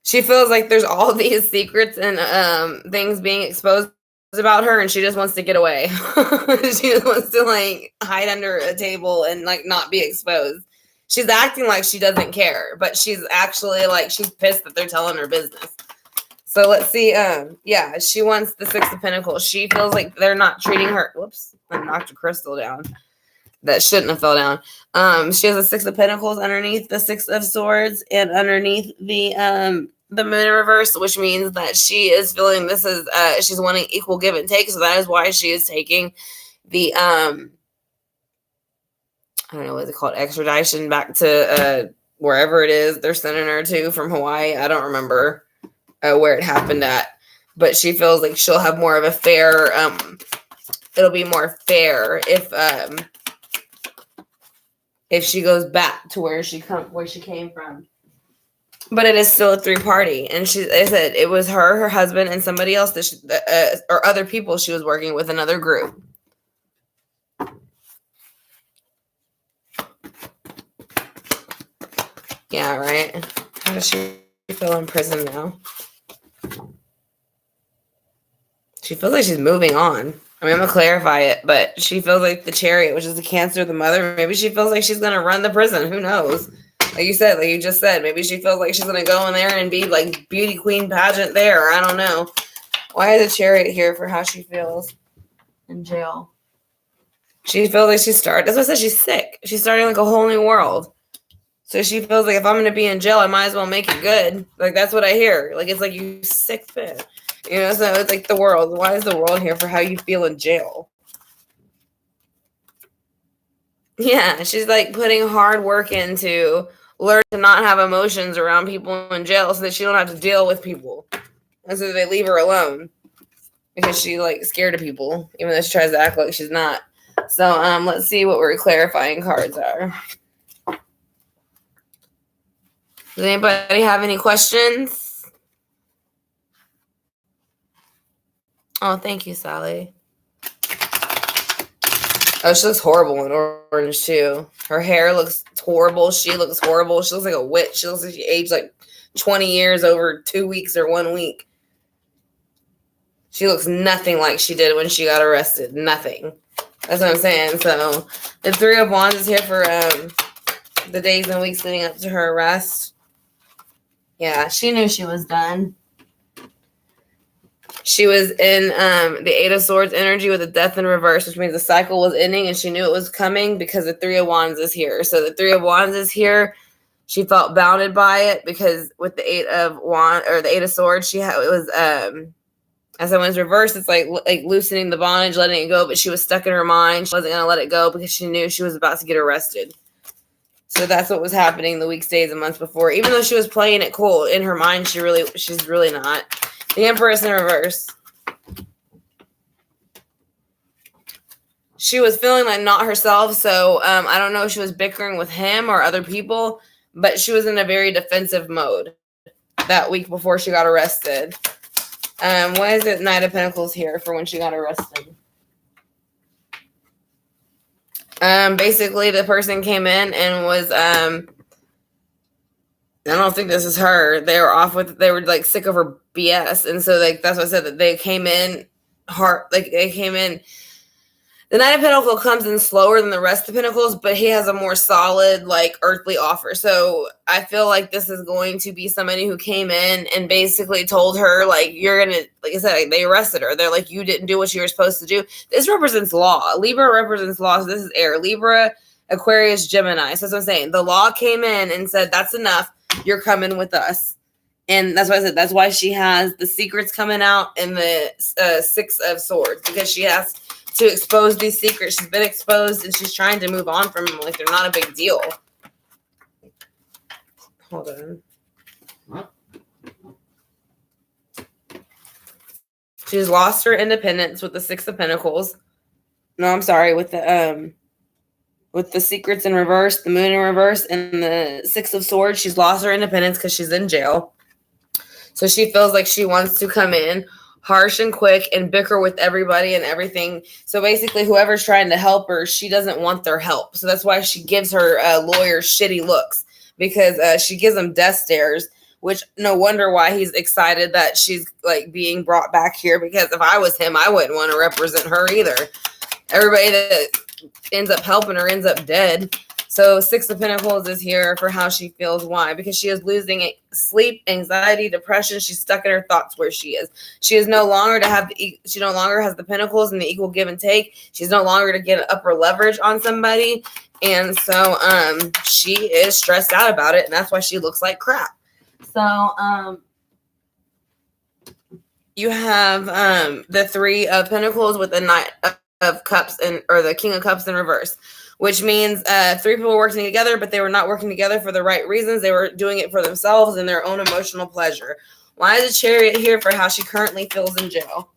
She feels like there's all these secrets and things being exposed about her, and she just wants to get away. She just wants to like hide under a table and like not be exposed. She's acting like she doesn't care, but she's actually like she's pissed that they're telling her business. So let's see. Yeah, she wants the Six of Pentacles. She feels like they're not treating her. Whoops, I knocked a crystal down. That shouldn't have fell down. She has a Six of Pentacles underneath the Six of Swords and underneath the Moon in reverse, which means that she is feeling this is she's wanting equal give and take. So that is why she is taking the I don't know what's it called, extradition back to wherever it is they're sending her to from Hawaii. I don't remember where it happened at, but she feels like she'll have more of a fair. It'll be more fair if she goes back to where she came from. But it is still a 3-party, and I said it was her husband, and somebody else that or other people she was working with, another group. Yeah, right. How does she feel in prison now? She feels like she's moving on. I mean, I'm gonna clarify it, but she feels like the Chariot, which is the Cancer, the mother. Maybe she feels like she's gonna run the prison. Who knows? Like you said, like you just said, maybe she feels like she's gonna go in there and be like beauty queen pageant there. I don't know. Why is the Chariot here for how she feels in jail? She feels like that's what I said, she's sick. She's starting like a whole new world. So she feels like if I'm gonna be in jail, I might as well make it good. Like that's what I hear. Like it's like you sick fit. You know, so it's like the world. Why is the world here for how you feel in jail? Yeah, she's like putting hard work into learn to not have emotions around people in jail so that she don't have to deal with people. And so they leave her alone because she's like scared of people, even though she tries to act like she's not. So let's see what we're clarifying cards are. Does anybody have any questions? Oh, thank you, Sally. Oh, she looks horrible in orange, too. Her hair looks horrible. She looks horrible. She looks like a witch. She looks like she aged like 20 years over 2 weeks or 1 week. She looks nothing like she did when she got arrested. Nothing. That's what I'm saying. So, the Three of Wands is here for the days and weeks leading up to her arrest. Yeah, she knew she was done. She was in the Eight of Swords energy with the Death in reverse, which means the cycle was ending and she knew it was coming because the Three of Wands is here. So the Three of Wands is here. She felt bounded by it because with the Eight of Wands or the Eight of Swords, it was as it was reversed, it's like loosening the bondage, letting it go, but she was stuck in her mind. She wasn't going to let it go because she knew she was about to get arrested. So that's what was happening the weeks, days, and months before. Even though she was playing it cool, in her mind, she's really not. The Empress in reverse. She was feeling like not herself, so I don't know if she was bickering with him or other people, but she was in a very defensive mode that week before she got arrested. What is it? Knight of Pentacles here for when she got arrested. Basically, the person came in and was I don't think this is her. They were like sick of her BS. And so like that's what I said, that they came in hard, like they came in. The Knight of Pentacles comes in slower than the rest of Pentacles, but he has a more solid, like earthly offer. So I feel like this is going to be somebody who came in and basically told her, like, you're gonna, like I said, like, they arrested her. They're like, you didn't do what you were supposed to do. This represents law. Libra represents law. So this is air. Libra, Aquarius, Gemini. So that's what I'm saying. The law came in and said, that's enough. You're coming with us. And that's why I said, that's why she has the secrets coming out in the Six of Swords, because she has to expose these secrets. She's been exposed and she's trying to move on from them like they're not a big deal. Hold on. She's lost her independence with the Six of Pentacles. No, I'm sorry, with the secrets in reverse, the Moon in reverse, and the Six of Swords. She's lost her independence because she's in jail. So she feels like she wants to come in harsh and quick and bicker with everybody and everything. So basically, whoever's trying to help her, she doesn't want their help. So that's why she gives her lawyer shitty looks, because she gives them death stares which no wonder why he's excited that she's like being brought back here, because if I was him, I wouldn't want to represent her either. Everybody that ends up helping her ends up dead. So Six of Pentacles is here for how she feels. Why? Because she is losing sleep, anxiety, depression. She's stuck in her thoughts where she is. She is no longer she no longer has the pentacles and the equal give and take. She's no longer to get upper leverage on somebody. And so she is stressed out about it, and that's why she looks like crap. So you have the Three of Pentacles with the Knight of Cups or the King of Cups in reverse, which means three people were working together, but they were not working together for the right reasons. They were doing it for themselves and their own emotional pleasure. Why is the Chariot here for how she currently feels in jail?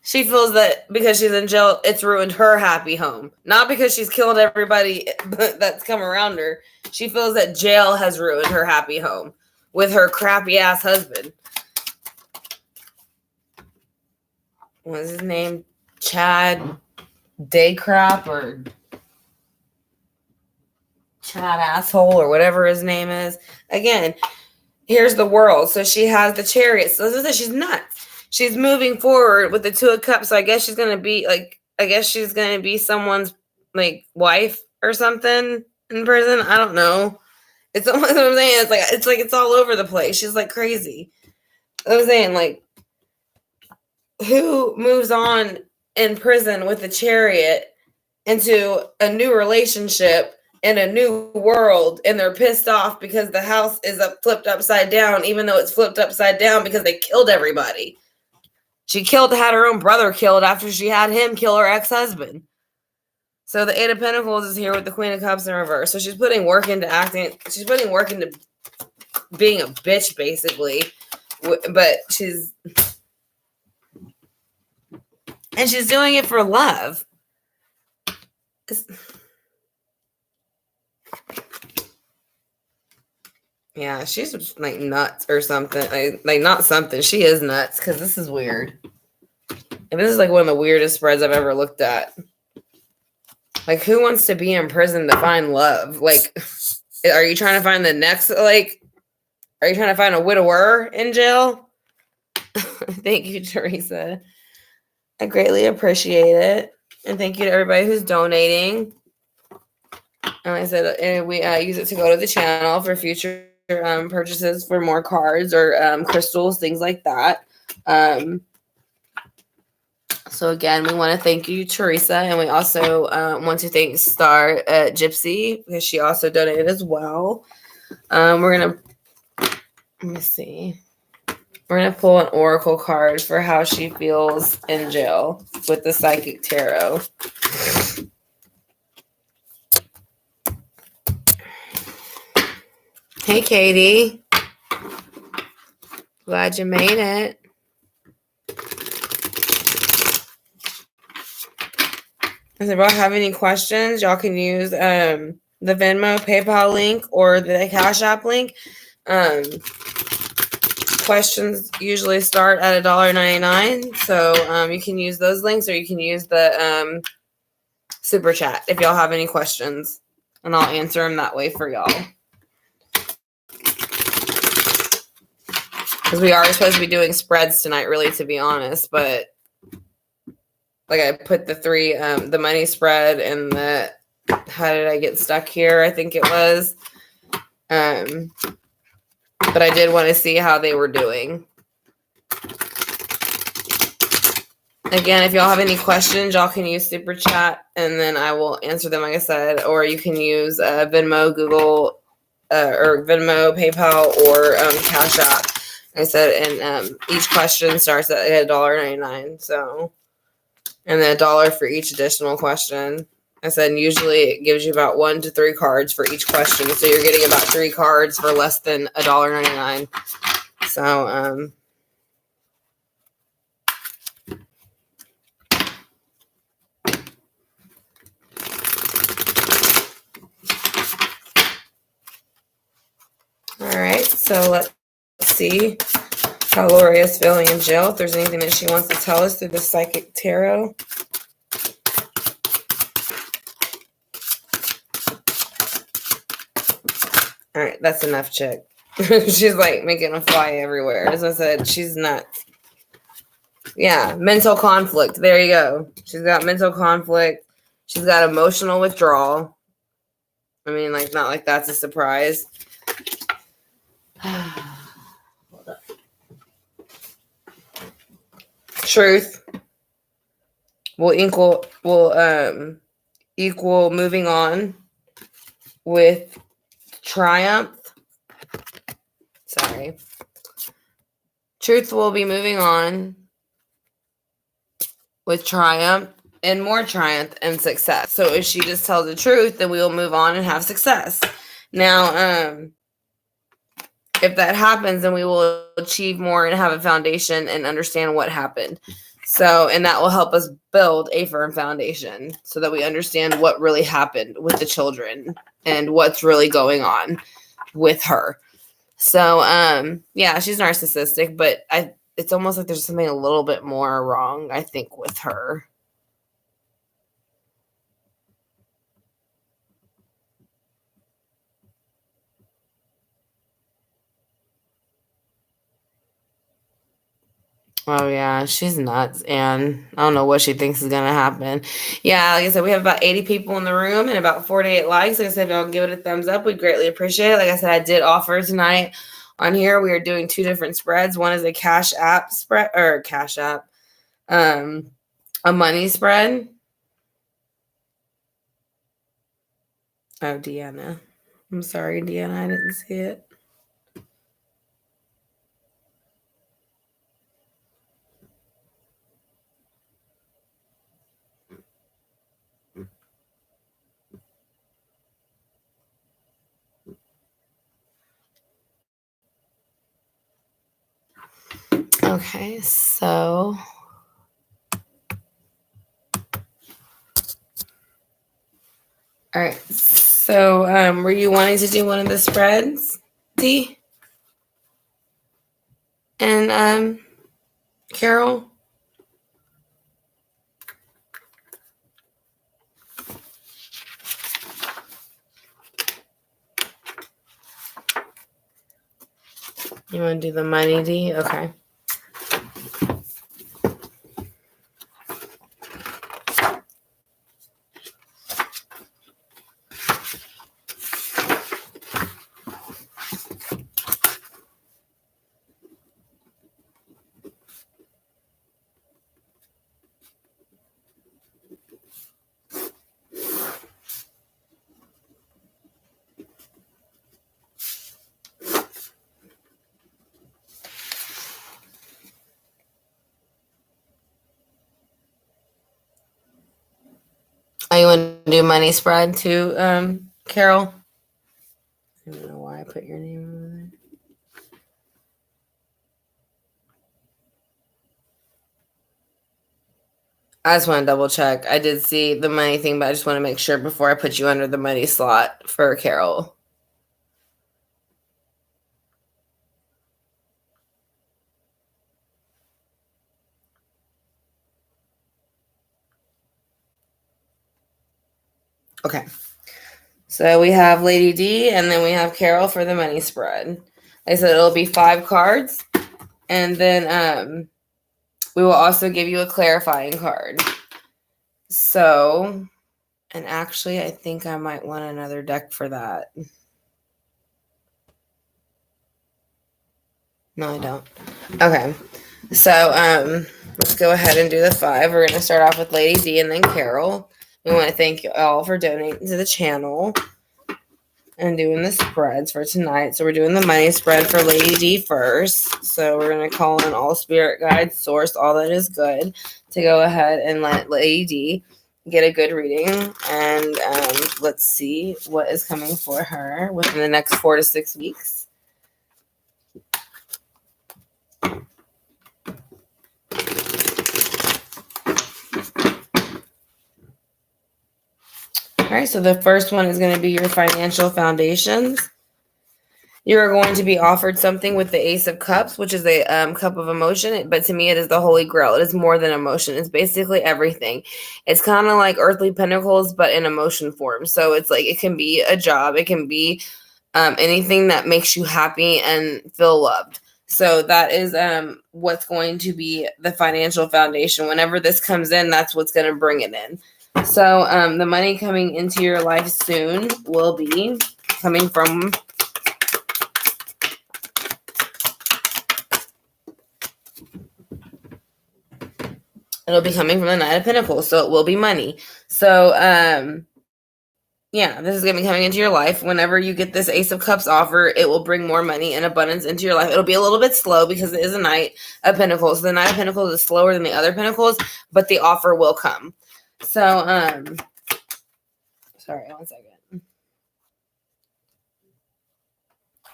She feels that because she's in jail, it's ruined her happy home. Not because she's killed everybody that's come around her. She feels that jail has ruined her happy home with her crappy ass husband. What's his name? Chad Daycrap or Chad Asshole or whatever his name is. Again, here's the world. So she has the Chariot. So she's nuts. She's moving forward with the Two of Cups. So I guess she's gonna be someone's like wife or something in prison. I don't know. It's almost what I'm saying. It's all over the place. She's like crazy. I'm saying, like, who moves on in prison with the Chariot into a new relationship in a new world, and they're pissed off because the house is flipped upside down, even though it's flipped upside down because they killed everybody. She had her own brother killed after she had him kill her ex-husband. So the Eight of Pentacles is here with the Queen of Cups in reverse. So she's putting work into acting. She's putting work into being a bitch, basically. But she's doing it for love. Yeah, she's like nuts or something. Like not something. She is nuts, because this is weird. And this is like one of the weirdest spreads I've ever looked at. Like, who wants to be in prison to find love? Like, are you trying to find the next, like, are you trying to find a widower in jail? Thank you, Teresa. I greatly appreciate it. And thank you to everybody who's donating. And like I said, we use it to go to the channel for future purchases for more cards or crystals, things like that. So again, we want to thank you, Teresa, and we also want to thank Star Gypsy, because she also donated as well. Let me see. We're gonna pull an oracle card for how she feels in jail with the Psychic Tarot. Hey, Katie. Glad you made it. If y'all have any questions, y'all can use the Venmo, PayPal link, or the Cash App link. Questions usually start at $1.99, so you can use those links, or you can use the super chat if y'all have any questions, and I'll answer them that way for y'all. Because we are supposed to be doing spreads tonight, really, to be honest, but like I put the three, the money spread and the how did I get stuck here, I think it was. But I did want to see how they were doing. Again, if y'all have any questions, y'all can use super chat and then I will answer them, like I said, or you can use Venmo, Google, or Venmo, PayPal, or Cash App. Like I said, and each question starts at $1.99. So, and then $1 for each additional question. I said, and usually it gives you about 1 to 3 cards for each question. So you're getting about 3 cards for less than $1.99. So, all right. So let's see how Lori is feeling in jail. If there's anything that she wants to tell us through the Psychic Tarot. All right, that's enough, chick. She's like making a fly everywhere. As I said, she's nuts. Yeah, mental conflict. There you go. She's got mental conflict. She's got emotional withdrawal. I mean, like, not like that's a surprise. Hold up. Truth will equal moving on with triumph. Sorry. Truth will be moving on with triumph and more triumph and success. So if she just tells the truth, then we will move on and have success. Now, if that happens, then we will achieve more and have a foundation and understand what happened. So, and that will help us build a firm foundation so that we understand what really happened with the children and what's really going on with her. So, yeah, she's narcissistic, but it's almost like there's something a little bit more wrong, I think, with her. Oh, yeah, she's nuts, and I don't know what she thinks is going to happen. Yeah, like I said, we have about 80 people in the room and about 48 likes. Like I said, if y'all give it a thumbs up, we'd greatly appreciate it. Like I said, I did offer tonight on here. We are doing 2 different spreads. One is a Cash App spread, or Cash App, a money spread. Oh, Deanna. I'm sorry, Deanna, I didn't see it. Okay, so all right. So were you wanting to do one of the spreads, D? And Carol? You want to do the money, D? Okay. Oh, you want to do money spread too, Carol? I don't know why I put your name over there. I just want to double check. I did see the money thing, but I just want to make sure before I put you under the money slot for Carol. Okay. So we have Lady D and then we have Carol for the money spread. Like I said, it'll be 5 cards. And then we will also give you a clarifying card. So, and actually, I think I might want another deck for that. No, I don't. Okay. So, let's go ahead and do the 5. We're going to start off with Lady D and then Carol. We want to thank you all for donating to the channel and doing the spreads for tonight. So we're doing the money spread for Lady D first. So we're going to call in all spirit guides, source, all that is good, to go ahead and let Lady D get a good reading. And let's see what is coming for her within the next 4 to 6 weeks. All right, so the first one is going to be your financial foundations. You are going to be offered something with the Ace of Cups, which is a cup of emotion. But to me, it is the Holy Grail. It is more than emotion. It's basically everything. It's kind of like Earthly Pentacles, but in emotion form. So it's like it can be a job. It can be anything that makes you happy and feel loved. So that is what's going to be the financial foundation. Whenever this comes in, that's what's going to bring it in. So the money coming into your life soon will be coming from it'll be coming from the Knight of Pentacles. So it will be money. So yeah, this is going to be coming into your life. Whenever you get this Ace of Cups offer, it will bring more money and abundance into your life. It'll be a little bit slow because it is a Knight of Pentacles. The Knight of Pentacles is slower than the other Pentacles, but the offer will come. So, sorry, 1 second.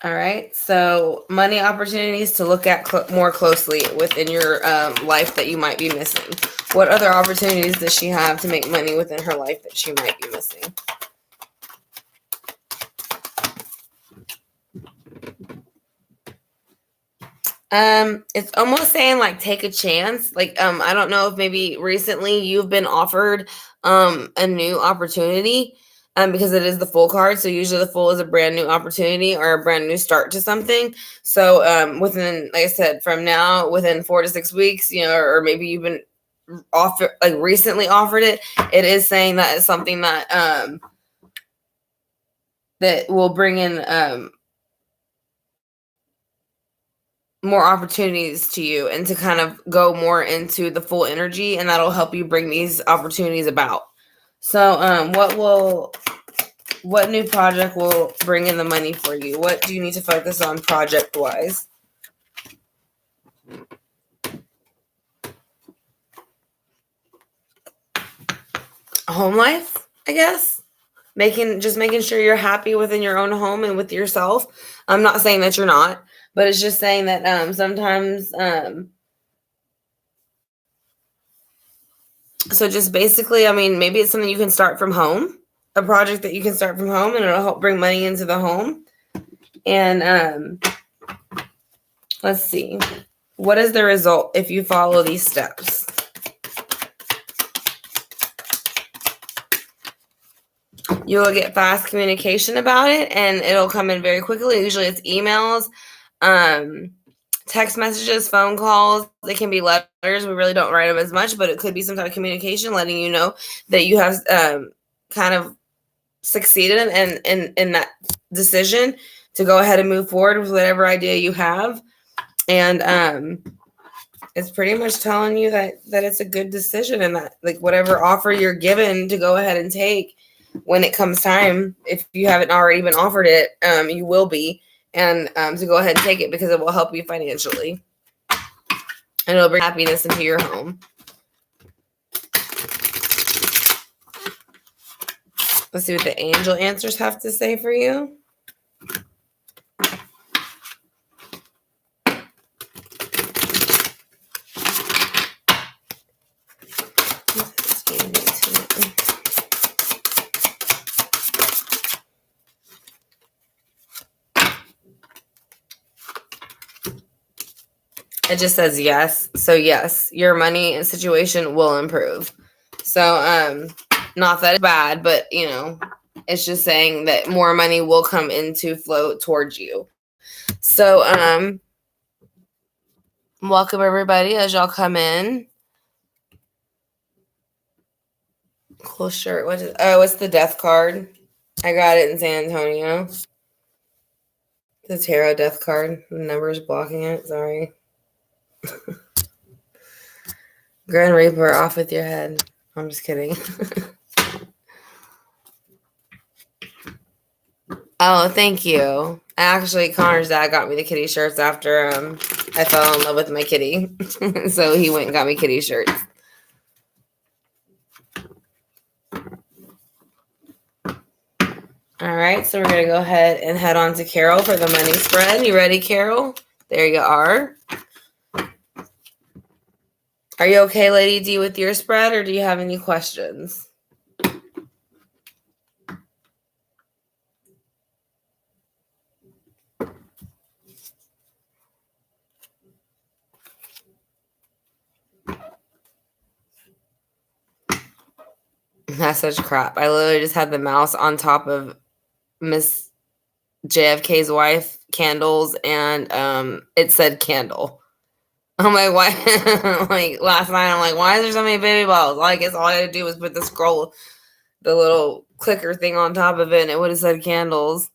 All right, so money opportunities to look at more closely within your life that you might be missing. What other opportunities does she have to make money within her life that she might be missing? It's almost saying like take a chance. Like, I don't know if maybe recently you've been offered a new opportunity. Because it is the Fool card. So usually the Fool is a brand new opportunity or a brand new start to something. So within, like I said, from now, within 4 to 6 weeks, or maybe you've been recently offered it. It is saying that it's something that that will bring in more opportunities to you and to kind of go more into the full energy, and that'll help you bring these opportunities about. So what new project will bring in the money for you? What do you need to focus on project-wise? Home life, I guess. Making sure you're happy within your own home and with yourself. I'm not saying that you're not, but it's just saying that sometimes so just basically, I mean, maybe it's something you can start from home, a project that you can start from home, and it'll help bring money into the home. And let's see. What is the result if you follow these steps? You will get fast communication about it, and it'll come in very quickly. Usually it's emails, text messages, phone calls. They can be letters. We really don't write them as much, but it could be some type of communication letting you know that you have kind of succeeded in that decision to go ahead and move forward with whatever idea you have. And it's pretty much telling you that it's a good decision, and that like whatever offer you're given to go ahead and take when it comes time, if you haven't already been offered it, you will be, and to go ahead and take it because it will help you financially, and it'll bring happiness into your home. Let's see what the angel answers have to say for you. It just says yes. So yes, your money situation will improve. So not that it's bad, but it's just saying that more money will come into flow towards you. So welcome everybody as y'all come in. Cool shirt. It's the death card. I got it in San Antonio. The tarot death card. The number's blocking it. Sorry. Grand Reaper, off with your head. I'm just kidding. Oh, thank you. Actually, Connor's dad got me the kitty shirts after I fell in love with my kitty. So he went and got me kitty shirts. All right, so we're going to go ahead and head on to Carol for the money spread. You ready, Carol? There you are. Are you okay, Lady D, with your spread, or do you have any questions? That's such crap. I literally just had the mouse on top of Miss JFK's wife candles, and it said candle. I'm like, why? Like last night, I'm like, why is there so many baby balls? Well, I guess all I had to do was put the little clicker thing on top of it, and it would have said candles.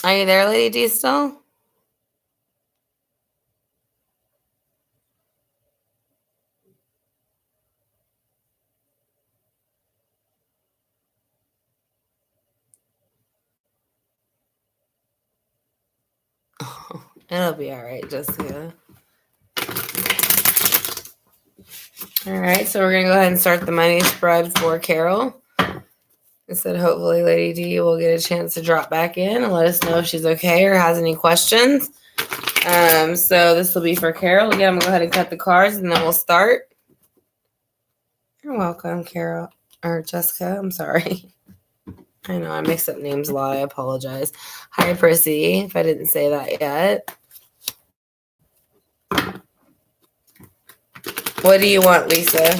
Are you there, Lady D, still? It'll be all right, Jessica. All right, so we're going to go ahead and start the money spread for Carol. I said hopefully Lady D will get a chance to drop back in and let us know if she's okay or has any questions. So this will be for Carol. Again, I'm going to go ahead and cut the cards, and then we'll start. You're welcome, Carol. Or Jessica, I'm sorry. I know, I mixed up names a lot. I apologize. Hi, Prissy, if I didn't say that yet. What do you want, Lisa?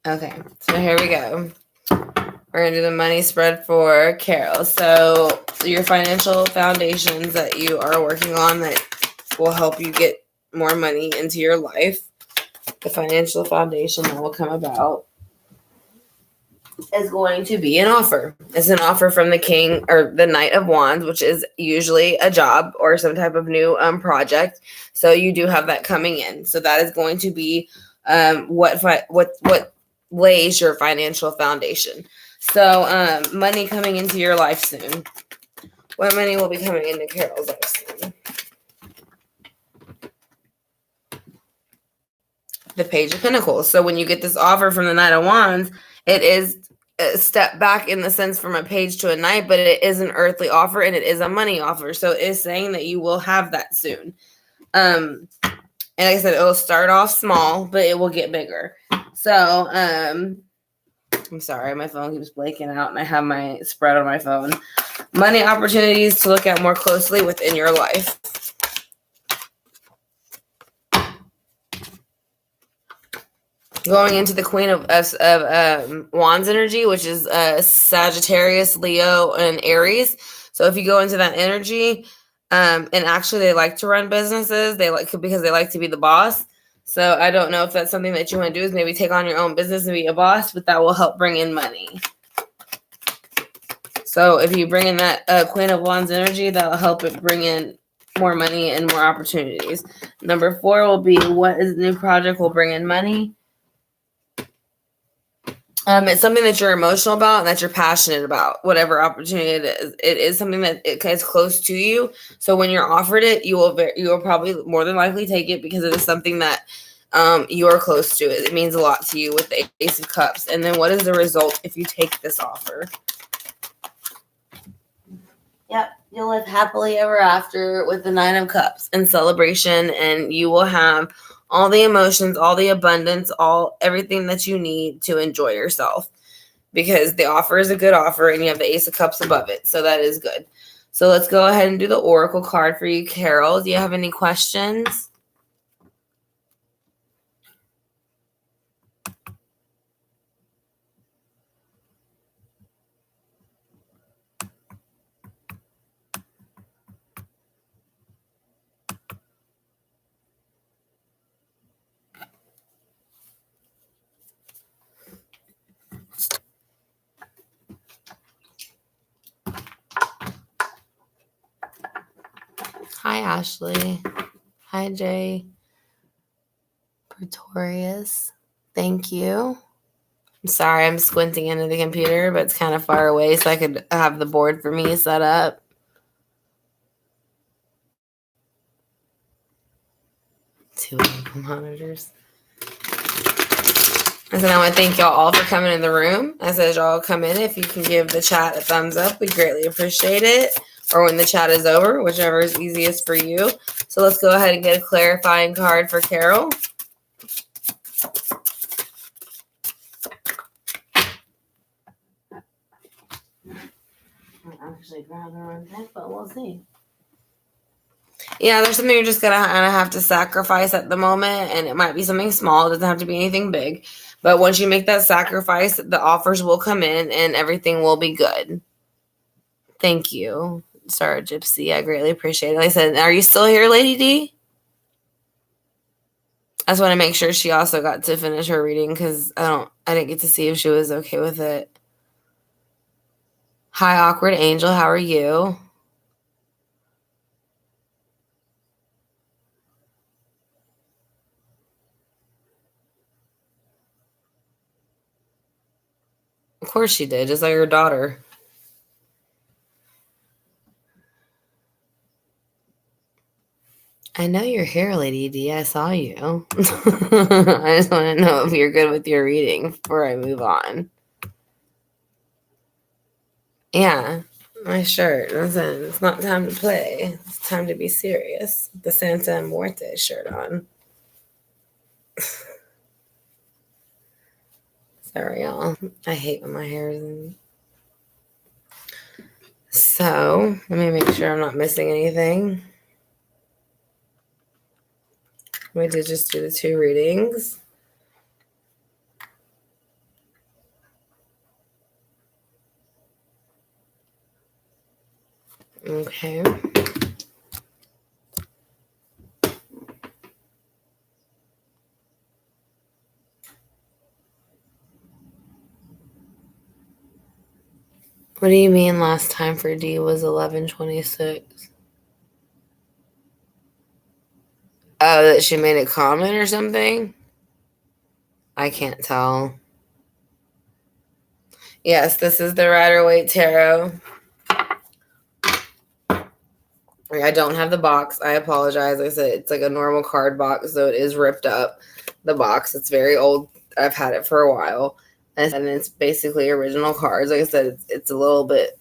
Okay, so here we go. We're going to do the money spread for Carol. So your financial foundations that you are working on that will help you get more money into your life. The financial foundation that will come about is going to be an offer. It's an offer from the King or the Knight of Wands, which is usually a job or some type of new project. So you do have that coming in. So that is going to be what lays your financial foundation. So money coming into your life soon. What money will be coming into Carol's life soon? The Page of Pentacles. So when you get this offer from the Knight of Wands, it is a step back in the sense from a page to a knight, but it is an earthly offer and it is a money offer. So it is saying that you will have that soon. And like I said, it'll start off small, but it will get bigger. So I'm sorry, my phone keeps blanking out and I have my spread on my phone. Money opportunities to look at more closely within your life. Going into the Queen of Wands energy, which is Sagittarius, Leo, and Aries. So if you go into that energy, and actually they like to run businesses, because they like to be the boss. So I don't know if that's something that you want to do, is maybe take on your own business and be a boss, but that will help bring in money. So if you bring in that Queen of Wands energy, that will help it bring in more money and more opportunities. Number 4 will be, what is the new project will bring in money? It's something that you're emotional about and that you're passionate about, whatever opportunity it is. It is something that it is close to you. So when you're offered it, you will probably more than likely take it because it is something that you're close to. It means a lot to you with the Ace of Cups. And then what is the result if you take this offer? Yep, you'll live happily ever after with the 9 of Cups and celebration, and you will have all the emotions, all the abundance, everything that you need to enjoy yourself, because the offer is a good offer and you have the Ace of Cups above it. So that is good. So let's go ahead and do the Oracle card for you, Carol. Do you have any questions? Hi, Ashley. Hi, Jay. Pretorius. Thank you. I'm sorry, I'm squinting into the computer, but it's kind of far away, so I could have the board for me set up. 2 monitors. I said I want to thank y'all all for coming in the room. I said y'all come in. If you can give the chat a thumbs up, we greatly appreciate it. Or when the chat is over, whichever is easiest for you. So let's go ahead and get a clarifying card for Carol. I actually grabbed the wrong deck, but we'll see. Yeah, there's something you're just gonna have to sacrifice at the moment, and it might be something small. It doesn't have to be anything big. But once you make that sacrifice, the offers will come in and everything will be good. Thank you, Sarah Gypsy. I greatly appreciate it. Like I said, are you still here, Lady D? I just want to make sure she also got to finish her reading because I didn't get to see if she was okay with it. Hi, Awkward Angel. How are you? Of course she did, just like her daughter. I know you're here, Lady D. I saw you. I just want to know if you're good with your reading before I move on. Yeah, my shirt. Listen, it's not time to play. It's time to be serious. The Santa Muerte shirt on. Sorry, y'all. I hate when my hair is in. So, let me make sure I'm not missing anything. We did just do the 2 readings. Okay. What do you mean last time for D was 11:26? Oh, that she made a comment or something? I can't tell. Yes, this is the Rider-Waite Tarot. I don't have the box. I apologize. Like I said, it's like a normal card box, so it is ripped up. The box, it's very old. I've had it for a while. And it's basically original cards. Like I said, it's a little bit,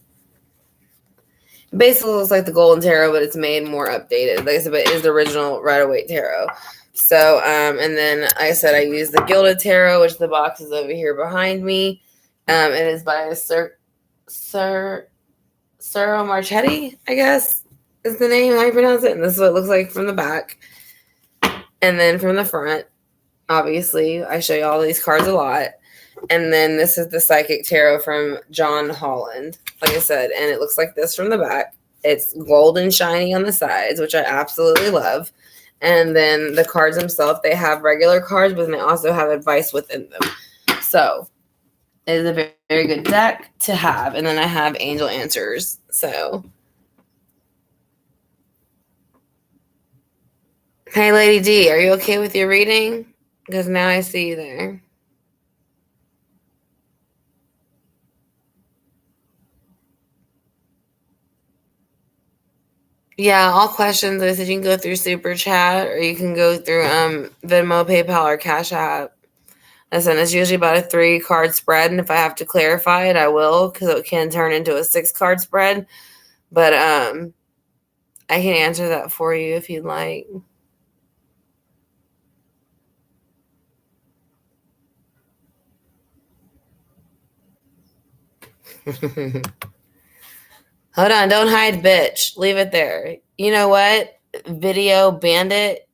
basically looks like the Golden Tarot, but it's made more updated. Like I said, but it is the original Rider-Waite Tarot. So, and then like I said, I use the Gilded Tarot, which the box is over here behind me. It is by Sir Marchetti, I guess is the name, how you pronounce it. And this is what it looks like from the back. And then from the front, obviously, I show you all these cards a lot. And then this is the Psychic Tarot from John Holland, like I said. And it looks like this from the back. It's gold and shiny on the sides, which I absolutely love. And then the cards themselves, they have regular cards, but they also have advice within them. So it is a very, very good deck to have. And then I have angel answers. So, hey, Lady D, are you okay with your reading? Because now I see you there. Yeah, all questions. I said you can go through Super Chat or you can go through Venmo, PayPal, or Cash App. Listen, it's usually about a 3-card spread, and if I have to clarify it, I will, because it can turn into a 6-card spread. But I can answer that for you if you'd like. Hold on, don't hide, bitch. Leave it there. You know what? Video bandit,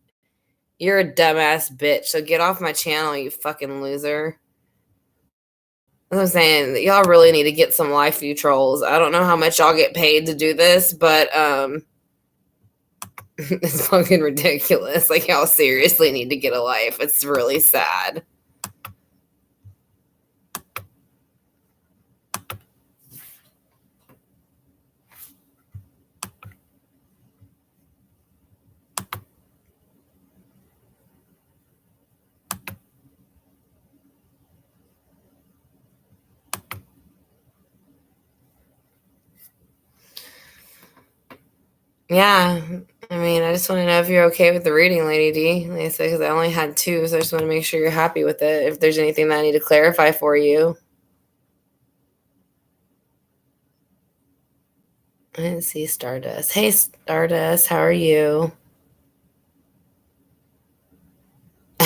you're a dumbass bitch. So get off my channel, you fucking loser. I'm saying, y'all really need to get some life, you trolls. I don't know how much y'all get paid to do this, but it's fucking ridiculous. Like, y'all seriously need to get a life. It's really sad. Yeah, I mean, I just want to know if you're okay with the reading, Lady D. Like I said, because I only had 2, so I just want to make sure you're happy with it. If there's anything that I need to clarify for you. I didn't see Stardust. Hey, Stardust, how are you?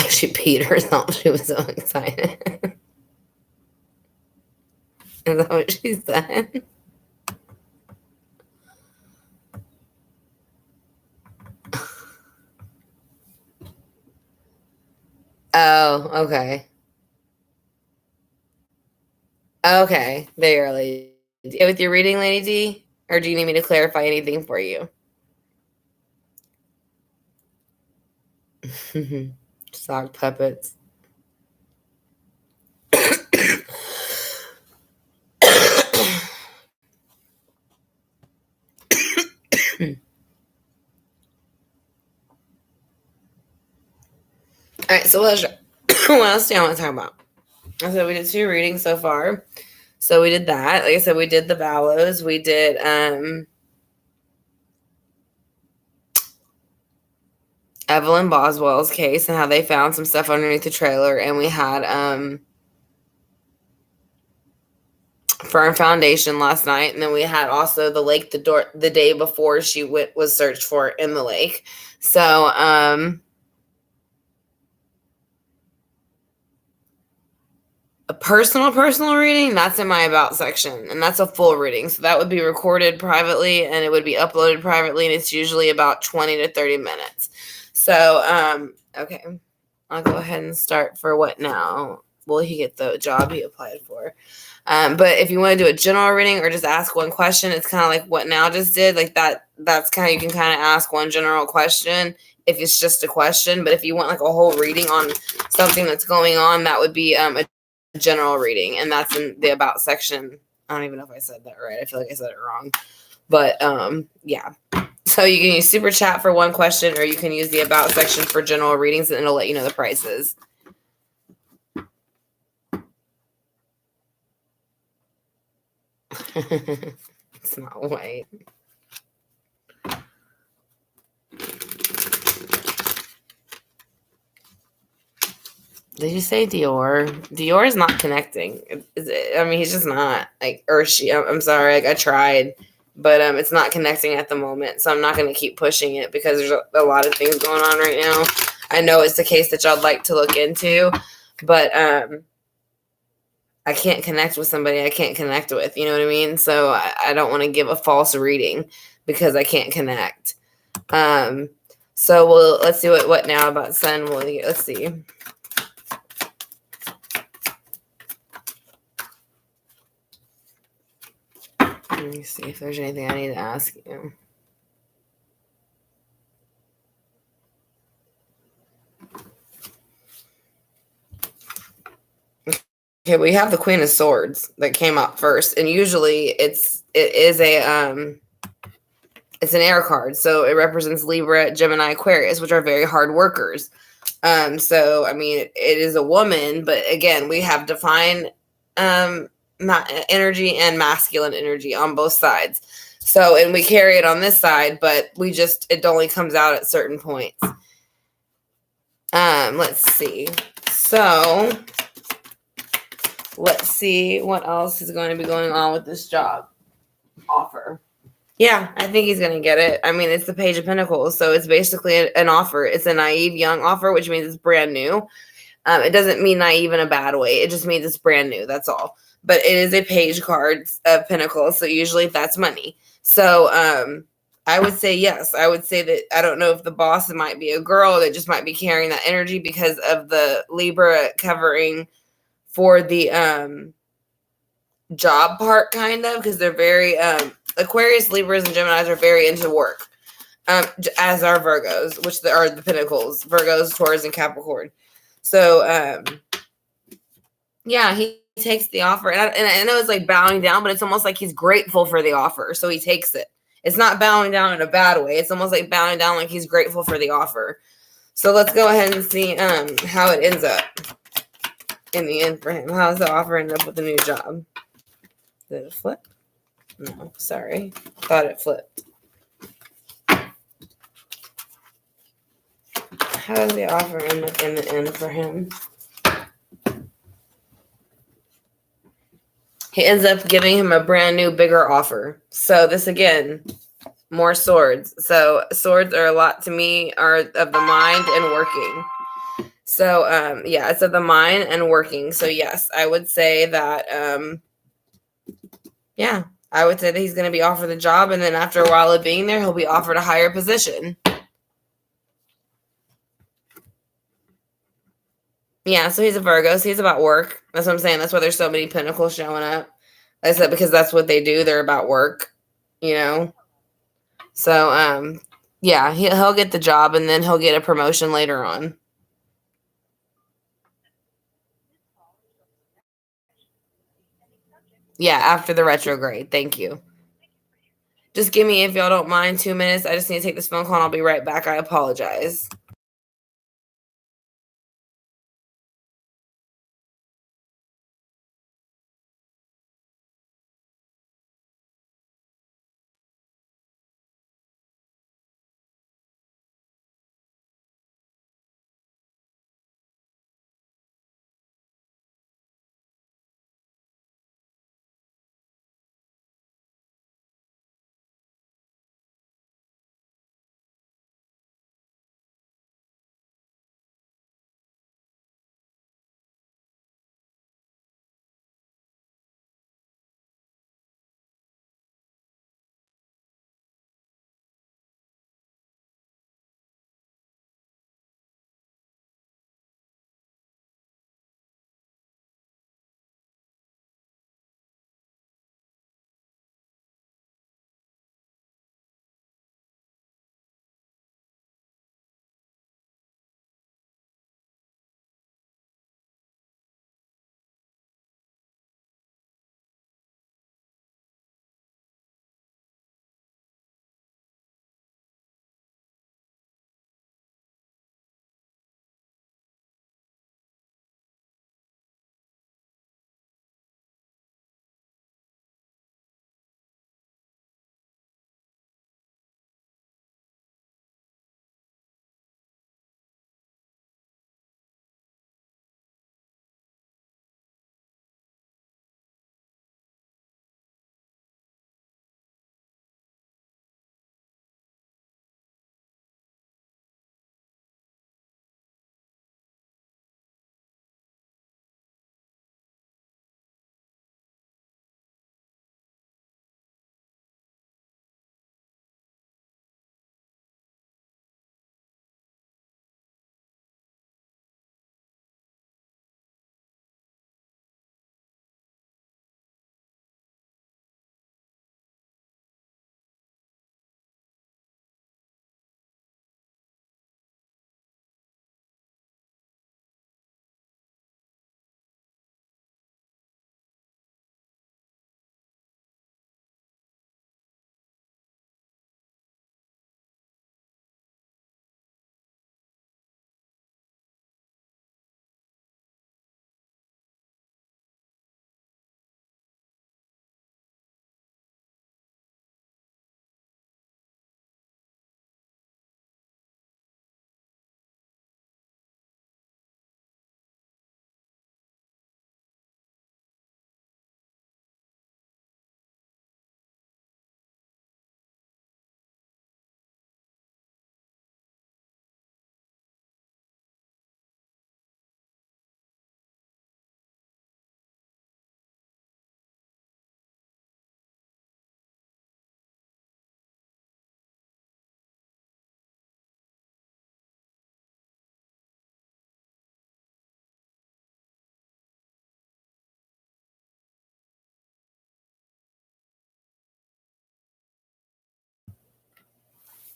She peed herself. She was so excited. Is that what she said? Oh, okay. Okay. There you are, Lady D. With your reading, Lady D? Or do you need me to clarify anything for you? Sock puppets. All right, so what else do you want to talk about? So we did 2 readings so far. So we did that. Like I said, we did the Vallows. We did Evelyn Boswell's case and how they found some stuff underneath the trailer. And we had Fern Foundation last night. And then we had also the lake the day before she was searched for in the lake. So a personal reading, that's in my about section, and that's a full reading. So that would be recorded privately and it would be uploaded privately, and it's usually about 20 to 30 minutes. So, okay, I'll go ahead and start for what now? Will he get the job he applied for? But if you want to do a general reading or just ask one question, it's kind of like what now just did. Like that's kind of, you can kind of ask one general question if it's just a question. But if you want like a whole reading on something that's going on, that would be a general reading, and that's in the about section. I don't even know if I said that right. I feel like I said it wrong. But yeah. So you can use super chat for one question, or you can use the about section for general readings, and it'll let you know the prices. It's not white. Did you say Dior? Dior is not connecting. I mean, he's just not like, or she. I'm sorry. Like I tried, but it's not connecting at the moment. So I'm not going to keep pushing it because there's a lot of things going on right now. I know it's the case that y'all like to look into, but I can't connect with somebody I can't connect with. You know what I mean? So I don't want to give a false reading because I can't connect. So let's see what now about Sun. Let's see. Let me see if there's anything I need to ask you. Okay, we have the Queen of Swords that came up first, and usually it's an air card, so it represents Libra, Gemini, Aquarius, which are very hard workers. So I mean, it is a woman, but again, we have defined energy and masculine energy on both sides. So, and we carry it on this side, but it only comes out at certain points. Let's see. So, let's see what else is going to be going on with this job offer. Yeah, I think he's going to get it. I mean, it's the Page of Pentacles, so it's basically an offer. It's a naive young offer, which means it's brand new. It doesn't mean naive in a bad way. It just means it's brand new. That's all. But it is a page card of Pentacles, so usually that's money. So I would say yes. I would say that I don't know if the boss might be a girl that just might be carrying that energy because of the Libra covering for the job part, kind of, because they're very Aquarius, Libras, and Geminis are very into work, as are Virgos, which are the Pentacles, Virgos, Taurus, and Capricorn. So yeah, he takes the offer, and I know it's like bowing down, but it's almost like he's grateful for the offer, so he takes it. It's not bowing down in a bad way. It's almost like bowing down like he's grateful for the offer. So let's go ahead and see how it ends up in the end for him. How does the offer end up with the new job? Did it flip? No, sorry. Thought it flipped. How does the offer end up in the end for him? He ends up giving him a brand new, bigger offer. So this, again, more swords. So swords are a lot to me, are of the mind and working. So yeah, it's of the mind and working. So yes, I would say that yeah, I would say that he's going to be offered the job, and then after a while of being there, he'll be offered a higher position. Yeah, so he's a Virgo, so he's about work. That's what I'm saying. That's why there's so many pentacles showing up. Like I said, because that's what they do. They're about work, you know? So, yeah, he'll get the job and then he'll get a promotion later on. Yeah, after the retrograde. Thank you. Just give me, if y'all don't mind, 2 minutes. I just need to take this phone call and I'll be right back. I apologize.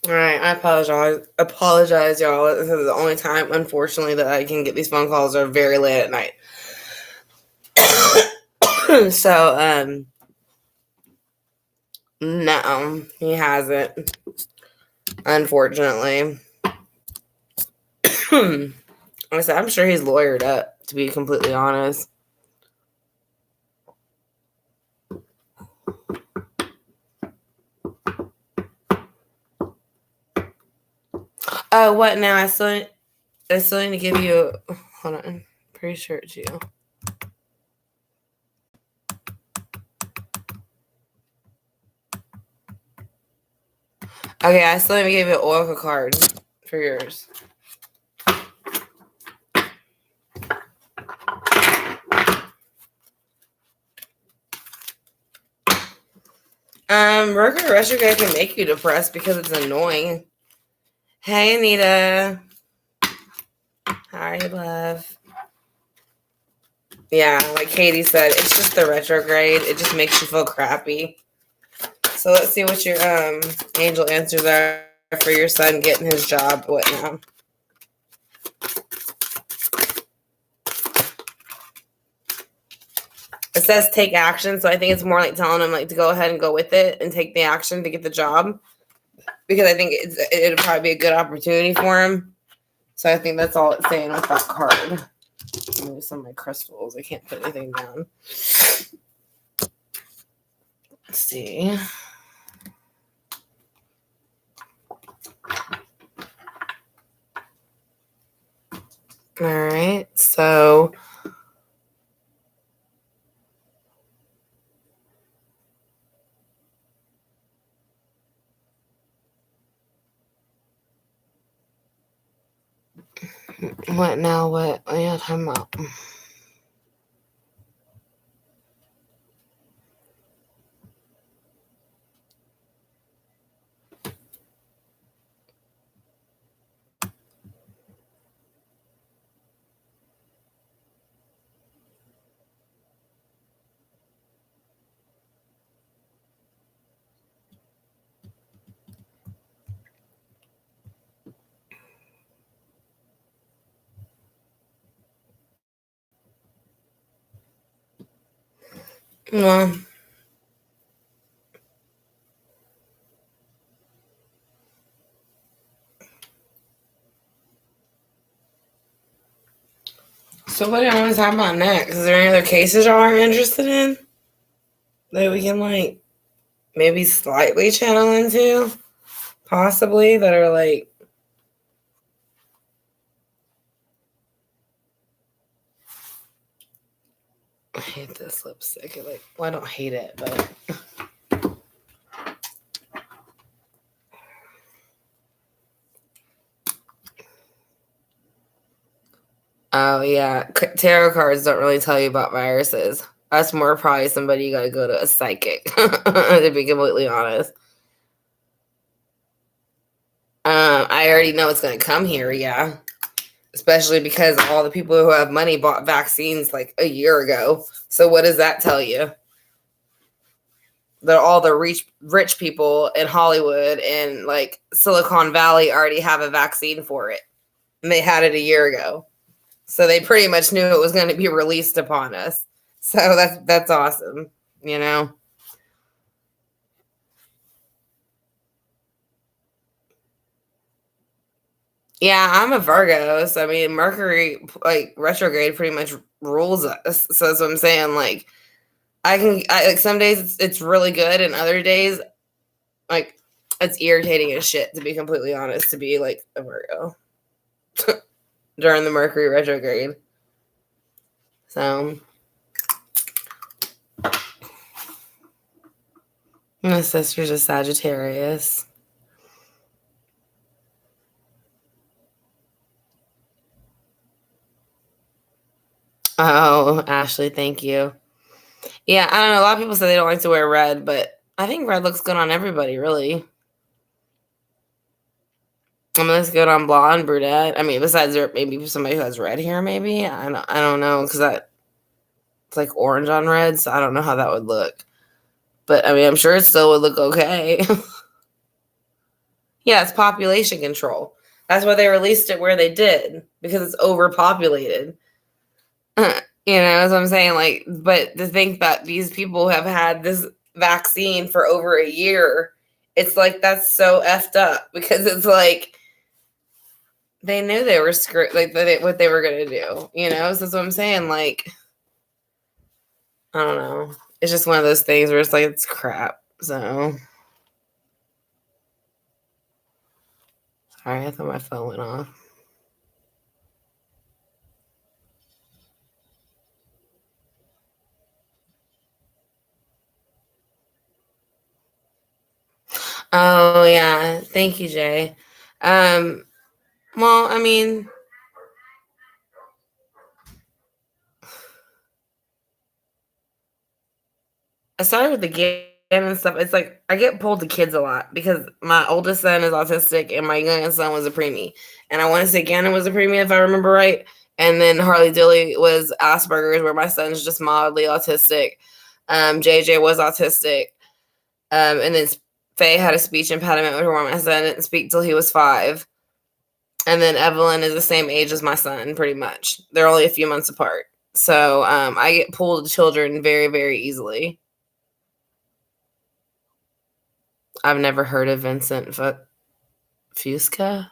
All right, I apologize, y'all. This is the only time, unfortunately, that I can get these phone calls are very late at night. So, no, he hasn't. Unfortunately. Like I said, I'm sure he's lawyered up, to be completely honest. Oh, what now? I still need to give you. Hold on, I'm pretty sure it's you. Okay, I still need to give you an Oracle card for yours. Mercury retrograde can make you depressed because it's annoying. Hey, Anita. How are you, love? Yeah, like Katie said, it's just the retrograde. It just makes you feel crappy. So let's see what your angel answers are for your son getting his job. What now? It says take action, so I think it's more like telling him like to go ahead and go with it and take the action to get the job, because I think it'd probably be a good opportunity for him. So I think that's all it's saying with that card. Maybe some of my crystals. I can't put anything down. Let's see. All right, so what now? What? Yeah, time out. Well, so what do y'all want to talk about next? Is there any other cases y'all are interested in that we can like maybe slightly channel into, possibly, that are like? I hate this lipstick. Well, I don't hate it, but oh yeah, tarot cards don't really tell you about viruses. That's more probably somebody you got to go to a psychic, to be completely honest. I already know it's going to come here, yeah. Especially because all the people who have money bought vaccines like a year ago. So what does that tell you? That all the rich people in Hollywood and like Silicon Valley already have a vaccine for it. And they had it a year ago. So they pretty much knew it was going to be released upon us. So that's awesome, you know? Yeah, I'm a Virgo. So I mean, Mercury like retrograde pretty much rules us. So that's what I'm saying. Like like some days it's really good, and other days like it's irritating as shit, to be completely honest, to be like a Virgo during the Mercury retrograde. So my sister's a Sagittarius. Oh, Ashley, thank you. Yeah, I don't know. A lot of people say they don't like to wear red, but I think red looks good on everybody, really. Unless good on blonde, brunette. I mean, besides maybe somebody who has red hair, maybe. I don't know, because it's like orange on red, so I don't know how that would look. But I mean, I'm sure it still would look okay. Yeah, it's population control. That's why they released it where they did, because it's overpopulated. That's what I'm saying. Like, but to think that these people have had this vaccine for over a year, it's like that's so effed up, because it's like they knew they were screwed, like what they were gonna do. So that's what I'm saying. Like, I don't know. It's just one of those things where it's like it's crap. So sorry, I thought my phone went off. Oh yeah, thank you, Jay. Well, I mean, I started with the game and stuff. It's like I get pulled to kids a lot because my oldest son is autistic and my youngest son was a preemie. And I want to say Gannon was a preemie if I remember right. And then Harley Dilly was Asperger's, where my son's just mildly autistic. JJ was autistic. And then Faye had a speech impediment, where my son didn't speak till he was 5. And then Evelyn is the same age as my son, pretty much. They're only a few months apart. So I get pulled to children very, very easily. I've never heard of Vincent Fusca.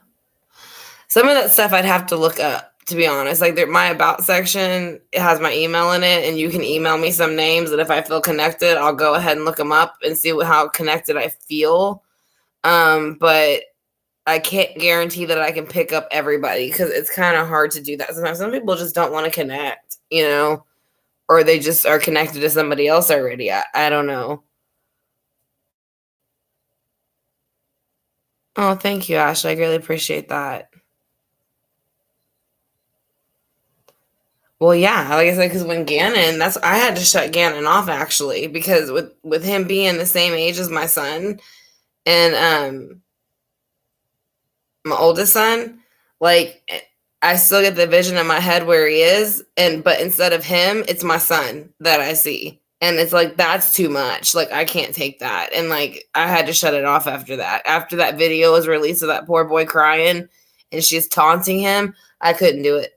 Some of that stuff I'd have to look up, to be honest. Like my about section, it has my email in it, and you can email me some names, and if I feel connected, I'll go ahead and look them up and see how connected I feel. But I can't guarantee that I can pick up everybody, because it's kind of hard to do that. Sometimes some people just don't want to connect, or they just are connected to somebody else already. I don't know. Oh, thank you, Ashley. I really appreciate that. Well, yeah, like I said, because when Gannon, I had to shut Gannon off, actually, because with him being the same age as my son and my oldest son, like I still get the vision in my head where he is, but instead of him, it's my son that I see. And it's like, that's too much. Like, I can't take that. And like, I had to shut it off after that. After that video was released of that poor boy crying and she's taunting him, I couldn't do it.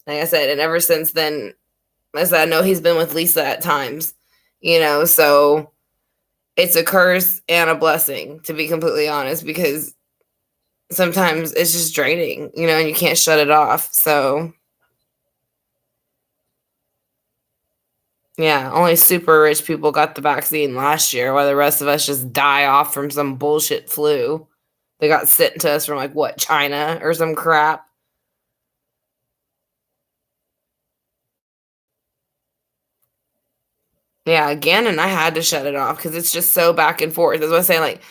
Like I said, and ever since then, I said, I know he's been with Lisa at times, so it's a curse and a blessing, to be completely honest, because sometimes it's just draining, and you can't shut it off. So yeah, only super rich people got the vaccine last year, while the rest of us just die off from some bullshit flu. They got sent to us from like what, China or some crap. Yeah, again, and I had to shut it off because it's just so back and forth. That's what I'm saying. Like,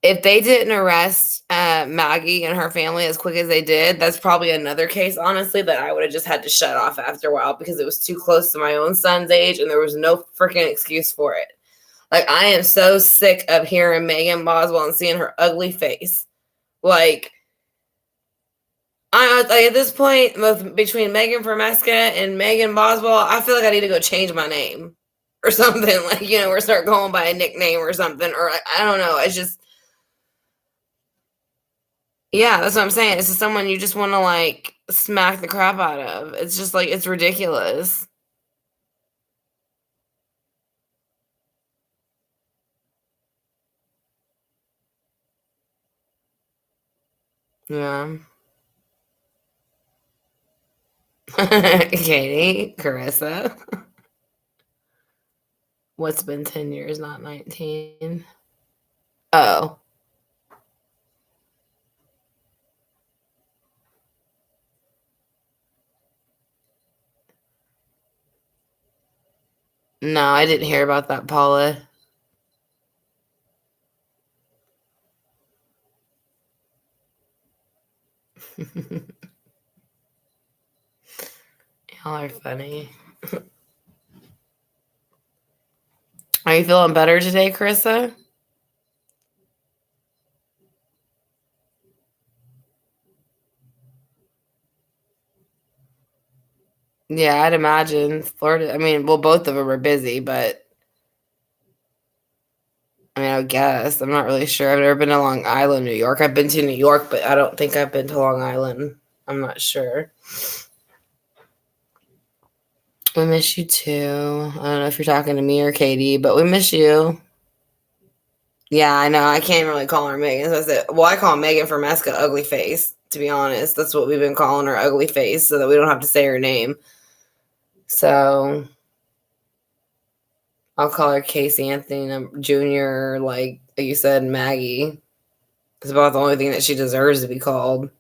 if they didn't arrest Maggie and her family as quick as they did, that's probably another case, honestly, that I would have just had to shut off after a while, because it was too close to my own son's age and there was no freaking excuse for it. Like, I am so sick of hearing Megan Boswell and seeing her ugly face. Like, at this point, between Megan Formeska and Megan Boswell, I feel like I need to go change my name or something, like, or start going by a nickname or something, or I don't know. It's just, yeah, that's what I'm saying. It's just someone you just want to like smack the crap out of. It's just like, it's ridiculous. Yeah. Katie, Carissa. What's been 10 years, not 19? Oh. No, I didn't hear about that, Paula. Y'all are funny. Are you feeling better today, Carissa? Yeah, I'd imagine Florida. I mean, well, both of them are busy, but I mean, I guess. I'm not really sure. I've never been to Long Island, New York. I've been to New York, but I don't think I've been to Long Island. I'm not sure. We miss you too. I don't know if you're talking to me or Katie, but we miss you. Yeah, I know. I can't really call her Megan. So I said, well, I call Megan Formeska Ugly Face, to be honest. That's what we've been calling her, Ugly Face, so that we don't have to say her name. So I'll call her Casey Anthony Jr., like you said, Maggie. It's about the only thing that she deserves to be called.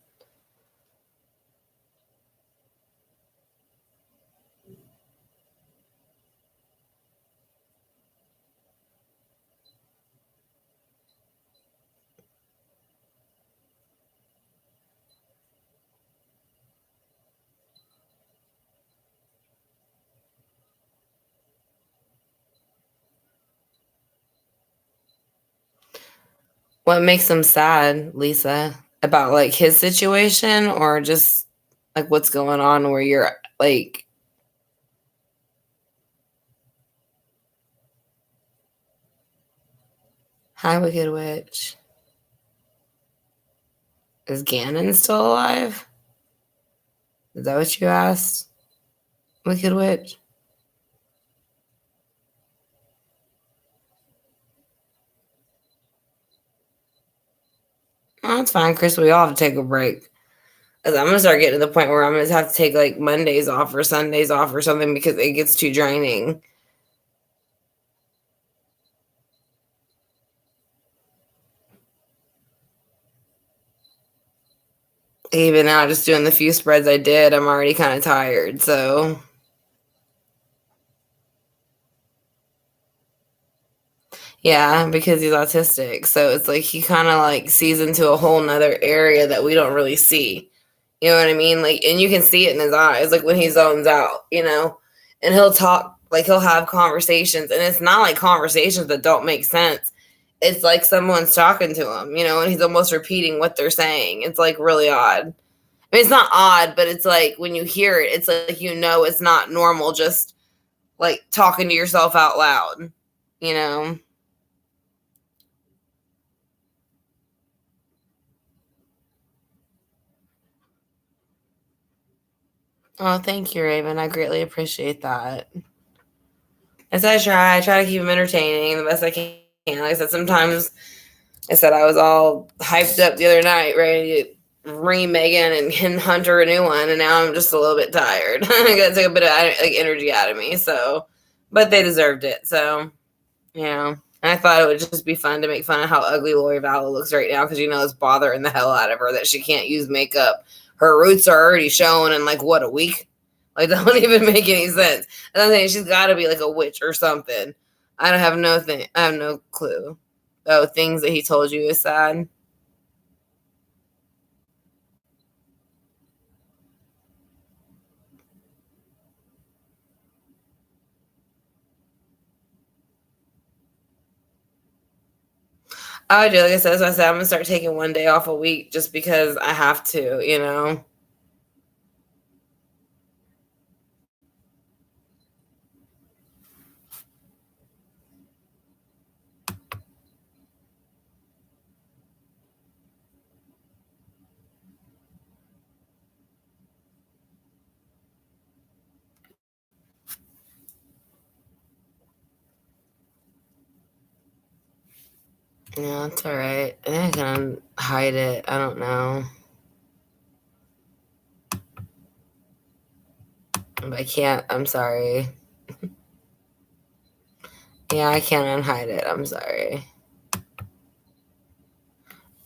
What makes him sad, Lisa? About like his situation, or just Like, what's going on where you're like, hi, Wicked Witch. Is Ganon still alive? Is that what you asked, Wicked Witch? Oh, that's fine, Chris. We all have to take a break. Because I'm going to start getting to the point where I'm going to have to take like Mondays off or Sundays off or something because it gets too draining. Even now, just doing the few spreads I did, I'm already kind of tired. So, yeah, because he's autistic. So it's like he kind of like sees into a whole nother area that we don't really see. You know what I mean? Like, and you can see it in his eyes, like when he zones out, and he'll talk, like he'll have conversations. And it's not like conversations that don't make sense. It's like someone's talking to him, and he's almost repeating what they're saying. It's like really odd. I mean, it's not odd, but it's like when you hear it, it's like, it's not normal just like talking to yourself out loud, you know? Oh, thank you, Raven. I greatly appreciate that. As I try to keep them entertaining the best I can. Like I said, sometimes I was all hyped up the other night, ready to ring Megan and hunt her a new one, and now I'm just a little bit tired. I got to take a bit of like energy out of me. So, but they deserved it. So, And I thought it would just be fun to make fun of how ugly Lori Vallow looks right now because it's bothering the hell out of her that she can't use makeup. Her roots are already shown in like what, a week? Like, that don't even make any sense. And I'm saying she's got to be like a witch or something. I have no clue. Oh, things that he told you is sad. I do. Like I said, as I said, I'm gonna start taking one day off a week just because I have to. Yeah, that's all right. I think I can hide it. I don't know. But I can't. I'm sorry. Yeah, I can't unhide it. I'm sorry.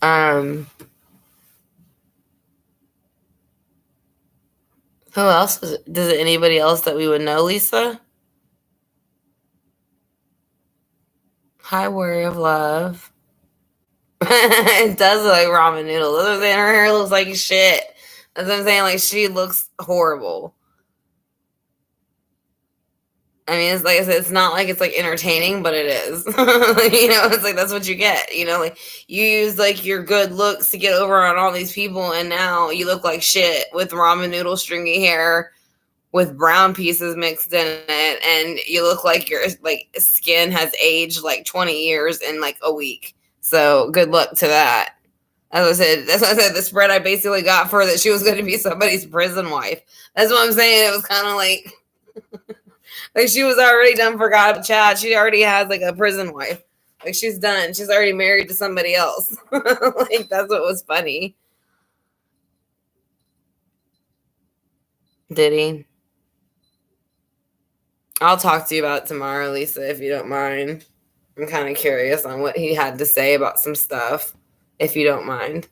Um, who else does it anybody else that we would know, Lisa? Hi, Warrior of Love. It does look like ramen noodles. That's what I'm saying. Her hair looks like shit. That's what I'm saying. Like, she looks horrible. I mean, it's like I said, it's not like it's like entertaining, but it is. It's like that's what you get. Like you use like your good looks to get over on all these people, and now you look like shit with ramen noodle stringy hair with brown pieces mixed in it, and you look like your like skin has aged like 20 years in like a week. So good luck to that. As I said, that's what I said. The spread I basically got for that she was going to be somebody's prison wife. That's what I'm saying. It was kind of like she was already done for God Chad. She already has like a prison wife. Like she's done. She's already married to somebody else. Like that's what was funny. Did he? I'll talk to you about it tomorrow, Lisa, if you don't mind. I'm kind of curious on what he had to say about some stuff, if you don't mind.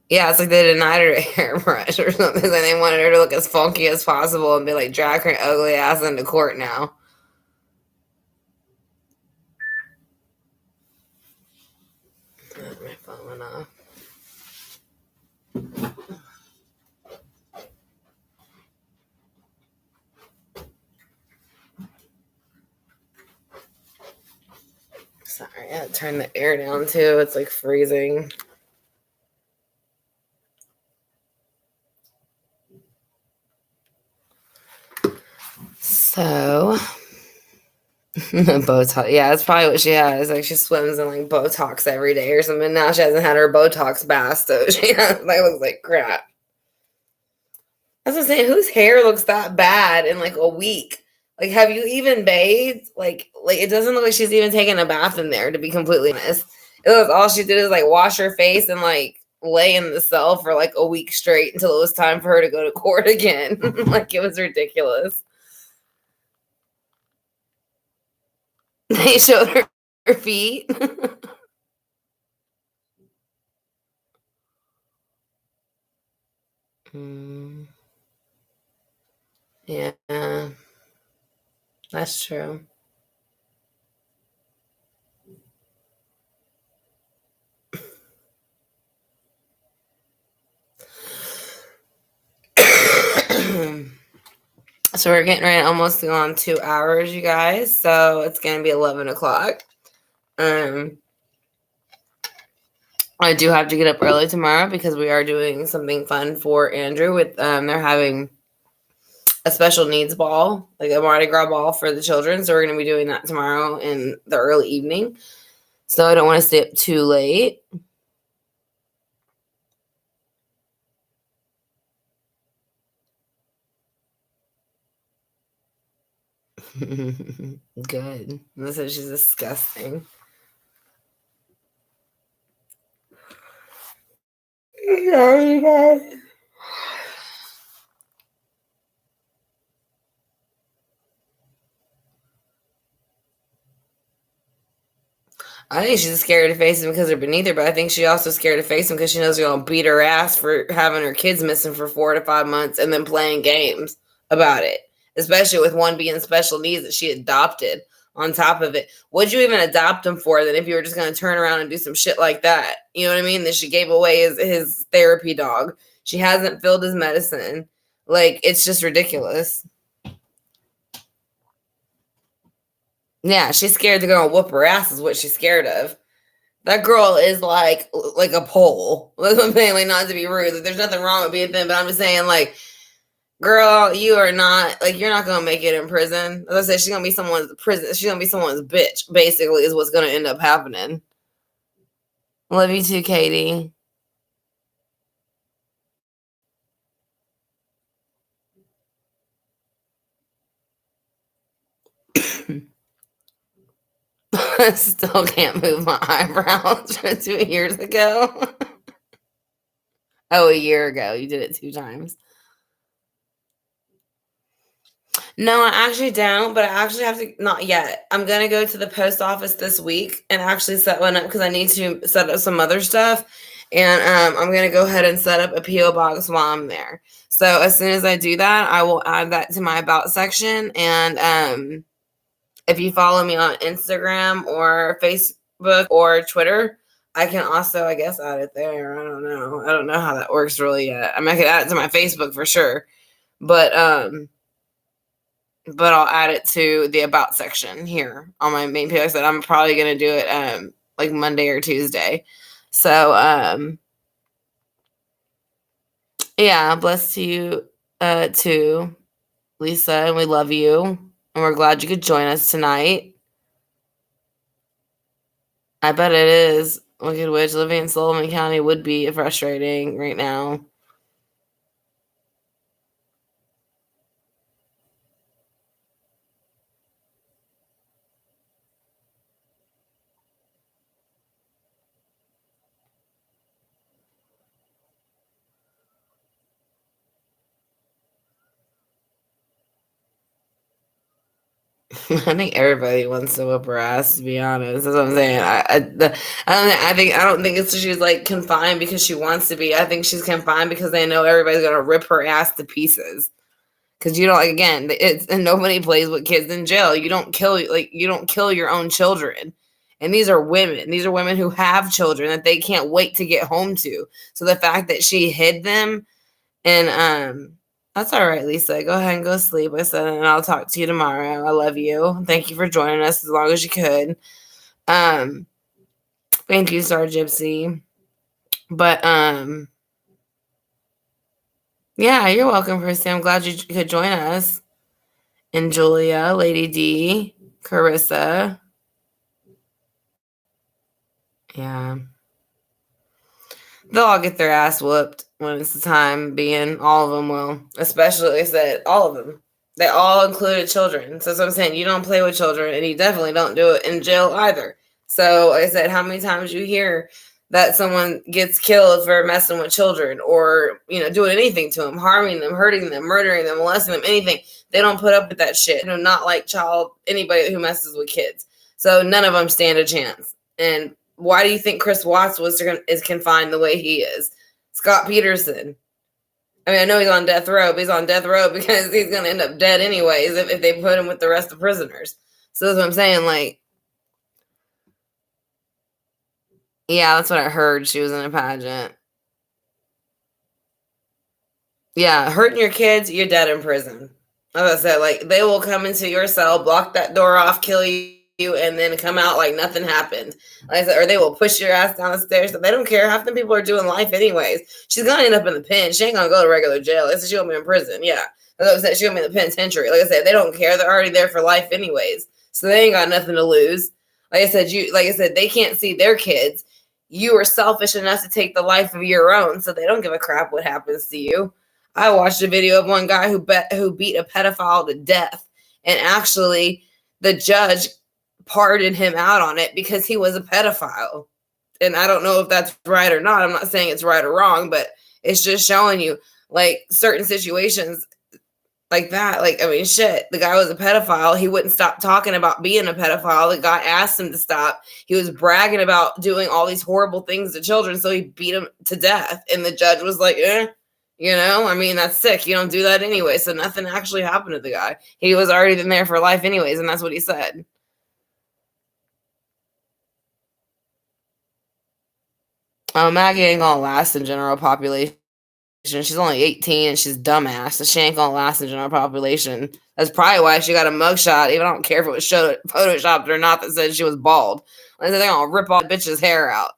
Yeah, it's like they denied her a hairbrush or something, and they wanted her to look as funky as possible and be like, drag her ugly ass into court now. My phone went off. Sorry, I had to turn the air down too. It's like freezing. So Botox. Yeah, that's probably what she has. Like she swims in like Botox every day or something. Now she hasn't had her Botox bath, so she has, like looks like crap. That's what I'm saying. Whose hair looks that bad in like a week? Like, have you even bathed? Like it doesn't look like she's even taken a bath in there. To be completely honest, it looks all she did is like wash her face and like lay in the cell for like a week straight until it was time for her to go to court again. Like it was ridiculous. They showed her feet. Mm, yeah, that's true. So we're getting ready almost on 2 hours, you guys. So it's gonna be 11 o'clock. Um, I do have to get up early tomorrow because we are doing something fun for Andrew. With they're having a special needs ball, like a Mardi Gras ball for the children. So we're gonna be doing that tomorrow in the early evening. So I don't want to stay up too late. Good. Listen, she's disgusting. Yeah, you guys. I think she's scared to face him because they're beneath her, but I think she also scared to face him because she knows they're gonna beat her ass for having her kids missing for 4 to 5 months and then playing games about it. Especially with one being special needs that she adopted on top of it. What'd you even adopt him for then if you were just gonna turn around and do some shit like that? You know what I mean? That she gave away his therapy dog. She hasn't filled his medicine. Like, it's just ridiculous. Yeah, she's scared they're gonna whoop her ass is what she's scared of. That girl is like a pole. That's what I'm saying. Like, not to be rude. Like, there's nothing wrong with being thin, but I'm just saying, like, girl, you are not like you're not gonna make it in prison. As I said, she's gonna be someone's prison. She's gonna be someone's bitch. Basically, is what's gonna end up happening. Love you too, Katie. I still can't move my eyebrows from 2 years ago. Oh, a year ago. You did it 2 times. No, I actually don't, but I actually have to, not yet. I'm going to go to the post office this week and actually set one up because I need to set up some other stuff. And I'm going to go ahead and set up a P.O. box while I'm there. So as soon as I do that, I will add that to my about section. And if you follow me on Instagram or Facebook or Twitter, I can also, I guess, add it there. I don't know. I don't know how that works really yet. I mean, I could add it to my Facebook for sure. But I'll add it to the about section here on my main page. I said I'm probably gonna do it like Monday or Tuesday. So yeah, bless to you too, Lisa, and we love you. And we're glad you could join us tonight. I bet it is. Wicked Witch living in Sullivan County would be frustrating right now. I think everybody wants to whip her ass. To be honest, that's what I'm saying. I don't think it's she's like confined because she wants to be. I think she's confined because they know everybody's gonna rip her ass to pieces. Because you know, like again, it's and nobody plays with kids in jail. You don't kill your own children. And these are women. These are women who have children that they can't wait to get home to. So the fact that she hid them and that's all right, Lisa. Go ahead and go sleep. I said, and I'll talk to you tomorrow. I love you. Thank you for joining us as long as you could. Thank you, Star Gypsy. But yeah, you're welcome, Christy. I'm glad you could join us. and Julia, Lady D, Carissa. Yeah. They'll all get their ass whooped when it's the time being. All of them will. Especially, like I said, all of them. They all included children. So that's what I'm saying. You don't play with children, and you definitely don't do it in jail either. So, like I said, how many times you hear that someone gets killed for messing with children or, doing anything to them, harming them, hurting them, murdering them, molesting them, anything. They don't put up with that shit. Not like anybody who messes with kids. So none of them stand a chance. And why do you think Chris Watts is confined the way he is? Scott Peterson. I mean, I know he's on death row, but he's on death row because he's going to end up dead anyways if they put him with the rest of the prisoners. So that's what I'm saying. Like, yeah, that's what I heard. She was in a pageant. Yeah, hurting your kids, you're dead in prison. As I said, like, they will come into your cell, block that door off, kill you, and then come out like nothing happened. Like I said, or they will push your ass down the stairs. They don't care. Half the people are doing life anyways. She's gonna end up in the pen. She ain't gonna go to regular jail. It's she'll be in prison. Yeah, as I said, she'll be in the penitentiary. Like I said, they don't care. They're already there for life anyways, so they ain't got nothing to lose. Like I said, they can't see their kids. You were selfish enough to take the life of your own, so they don't give a crap what happens to you. I watched a video of one guy who beat a pedophile to death, and actually, the judge pardoned him out on it because he was a pedophile. And I don't know if that's right or not. I'm not saying it's right or wrong, but it's just showing you like certain situations like that. Like, I mean, shit, the guy was a pedophile. He wouldn't stop talking about being a pedophile. The guy asked him to stop. He was bragging about doing all these horrible things to children, so he beat him to death. And the judge was like, I mean, that's sick. You don't do that anyway. So nothing actually happened to the guy. He was already in there for life anyways, and that's what he said. Maggie ain't gonna last in general population. She's only 18 and she's dumbass, so she ain't gonna last in general population. That's probably why she got a mugshot. Even I don't care if it was photoshopped or not that said she was bald. Like, they're gonna rip all the bitch's hair out.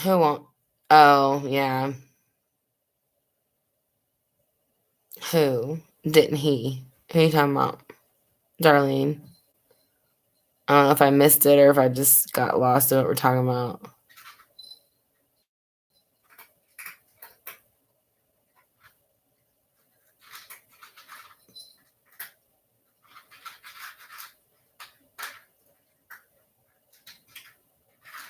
Who won't? Oh, yeah. Who? Didn't he? Who are you talking about? Darlene. I don't know if I missed it or if I just got lost in what we're talking about.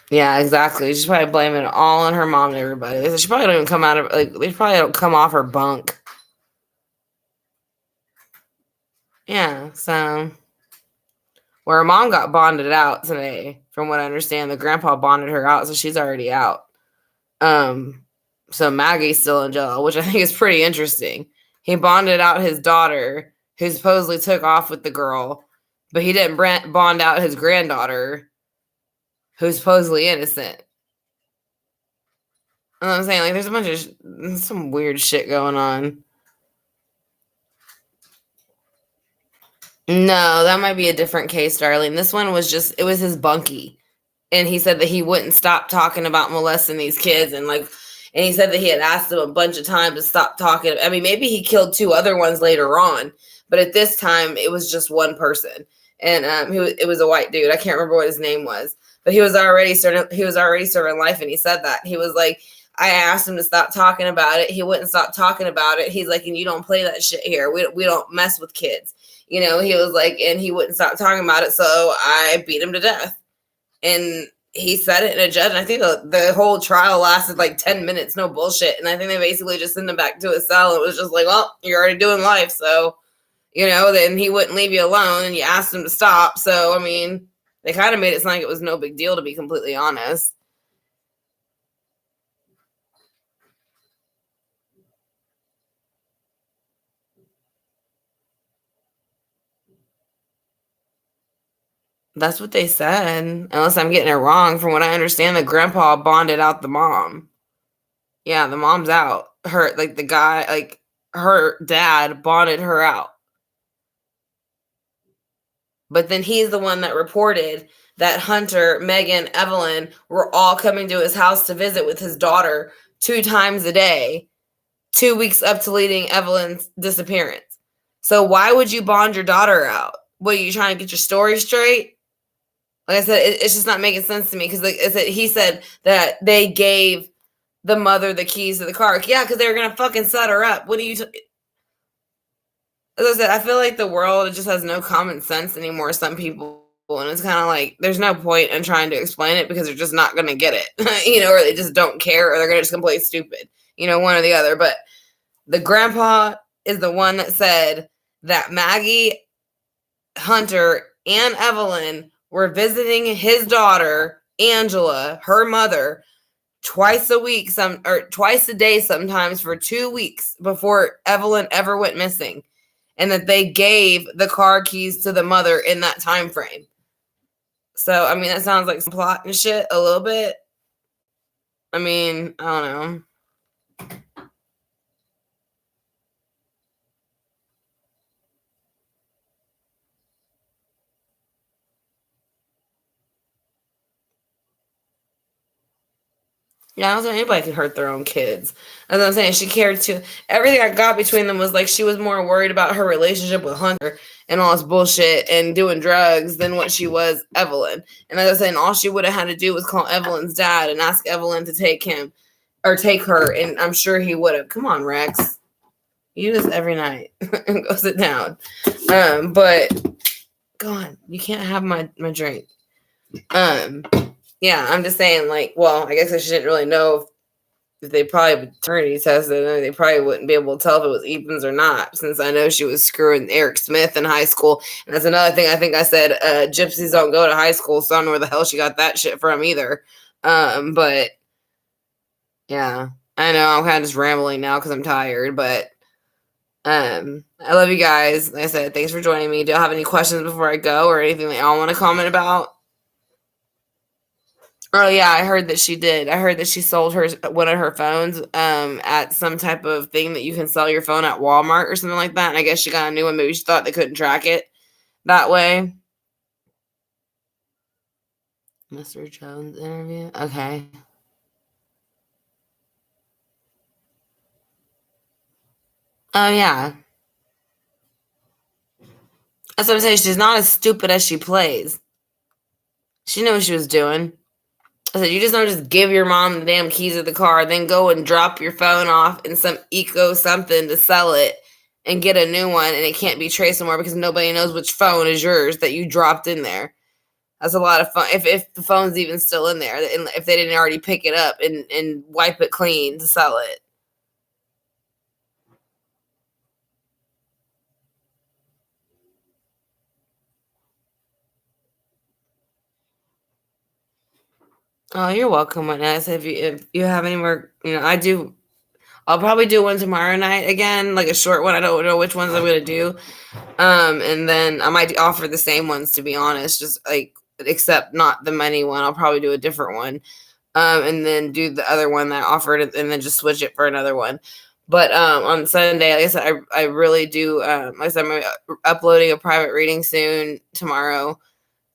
Yeah, exactly. She's probably blaming it all on her mom and everybody. She probably don't even come out of they probably don't come off her bunk. Yeah, so where her mom got bonded out today, from what I understand, the grandpa bonded her out, so she's already out. So Maggie's still in jail, which I think is pretty interesting. He bonded out his daughter, who supposedly took off with the girl, but he didn't bond out his granddaughter, who's supposedly innocent. You know what I'm saying? Like, there's a bunch of some weird shit going on. No, that might be a different case, darling. This one was it was his bunkie. And he said that he wouldn't stop talking about molesting these kids. And he said that he had asked him a bunch of times to stop talking. I mean, maybe he killed 2 other ones later on, but at this time it was just one person. And it was a white dude. I can't remember what his name was, but he was already serving life. And he said that he was like, I asked him to stop talking about it. He wouldn't stop talking about it. He's like, and you don't play that shit here. We don't mess with kids. He was like, and he wouldn't stop talking about it. So I beat him to death. And he said it in a judge. And I think the whole trial lasted like 10 minutes. No bullshit. And I think they basically just sent him back to his cell. It was just like, well, you're already doing life. So, then he wouldn't leave you alone. And you asked him to stop. So, I mean, they kind of made it sound like it was no big deal, to be completely honest. That's what they said, unless I'm getting it wrong. From what I understand, the grandpa bonded out the mom. Yeah, the mom's out. Her dad bonded her out. But then he's the one that reported that Hunter, Megan, Evelyn were all coming to his house to visit with his daughter 2 times a day, 2 weeks up to leading Evelyn's disappearance. So why would you bond your daughter out? What, are you trying to get your story straight? Like I said, it's just not making sense to me because, like I said, he said that they gave the mother the keys to the car. Yeah, because they were gonna fucking set her up. What do you? As I said, I feel like the world just has no common sense anymore. Some people, and it's kind of like there's no point in trying to explain it because they're just not gonna get it, or they just don't care, or they're gonna just play stupid, one or the other. But the grandpa is the one that said that Maggie, Hunter, and Evelyn were visiting his daughter, Angela, her mother, twice a week, or twice a day sometimes for 2 weeks before Evelyn ever went missing. And that they gave the car keys to the mother in that time frame. So, I mean, that sounds like some plot and shit a little bit. I mean, I don't know. Yeah, I don't think anybody could hurt their own kids. As I'm saying, she cared too. Everything I got between them was like she was more worried about her relationship with Hunter and all this bullshit and doing drugs than what she was Evelyn. And as I was saying, all she would have had to do was call Evelyn's dad and ask Evelyn to take him or take her, and I'm sure he would have. Come on, Rex. You do this every night. Go sit down. But go on. You can't have my drink. Yeah, I'm just saying, like, well, I guess I shouldn't really know if they probably paternity tested, and they probably wouldn't be able to tell if it was Ethan's or not, since I know she was screwing Eric Smith in high school. And that's another thing I think I said, gypsies don't go to high school, so I don't know where the hell she got that shit from either. But, yeah, I know I'm kind of just rambling now because I'm tired, but I love you guys. Like I said, thanks for joining me. Do y'all have any questions before I go or anything that y'all want to comment about? Oh yeah, I heard that she did. I heard that she sold one of her phones at some type of thing that you can sell your phone at Walmart or something like that. And I guess she got a new one. Maybe she thought they couldn't track it that way. Mr. Jones interview. Okay. Oh yeah. That's what I'm saying. She's not as stupid as she plays. She knew what she was doing. I said, you just don't just give your mom the damn keys of the car, then go and drop your phone off in some eco something to sell it and get a new one, and it can't be traced anymore because nobody knows which phone is yours that you dropped in there. That's a lot of fun. If the phone's even still in there, and if they didn't already pick it up and wipe it clean to sell it. Oh, you're welcome, Vanessa. If you have any more, I'll probably do one tomorrow night again, like a short one. I don't know which ones I'm gonna do. And then I might offer the same ones, to be honest, just like except not the money one. I'll probably do a different one. And then do the other one that I offered and then just switch it for another one. But on Sunday, like I said, I really do like I said, I'm uploading a private reading soon tomorrow.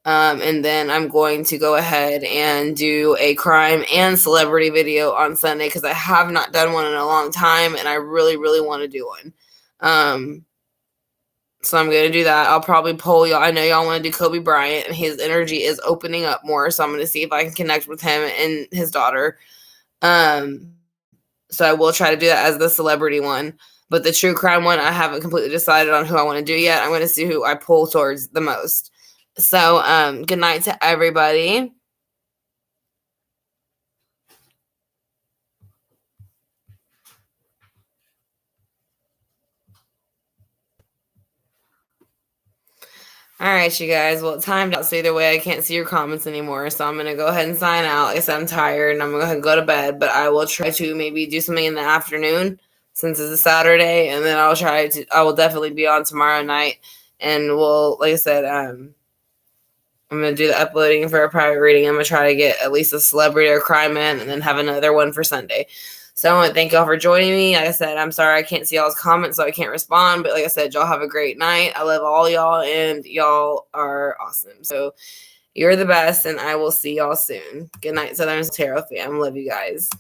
And then I'm going to go ahead and do a crime and celebrity video on Sunday because I have not done one in a long time and I really, really want to do one. So I'm going to do that. I'll probably poll y'all. I know y'all want to do Kobe Bryant and his energy is opening up more. So I'm going to see if I can connect with him and his daughter. So I will try to do that as the celebrity one. But the true crime one, I haven't completely decided on who I want to do yet. I'm going to see who I pull towards the most. So, good night to everybody. All right, you guys. Well, it timed out, so either way, I can't see your comments anymore. So I'm going to go ahead and sign out. Like I said, I'm tired, and I'm going to go to bed. But I will try to maybe do something in the afternoon since it's a Saturday. And then I will definitely be on tomorrow night. And we'll, like I said, I'm going to do the uploading for a private reading. I'm going to try to get at least a celebrity or crime in and then have another one for Sunday. So I want to thank y'all for joining me. Like I said, I'm sorry I can't see y'all's comments, so I can't respond. But like I said, y'all have a great night. I love all y'all, and y'all are awesome. So you're the best, and I will see y'all soon. Good night, Southern Tarot fam. Love you guys.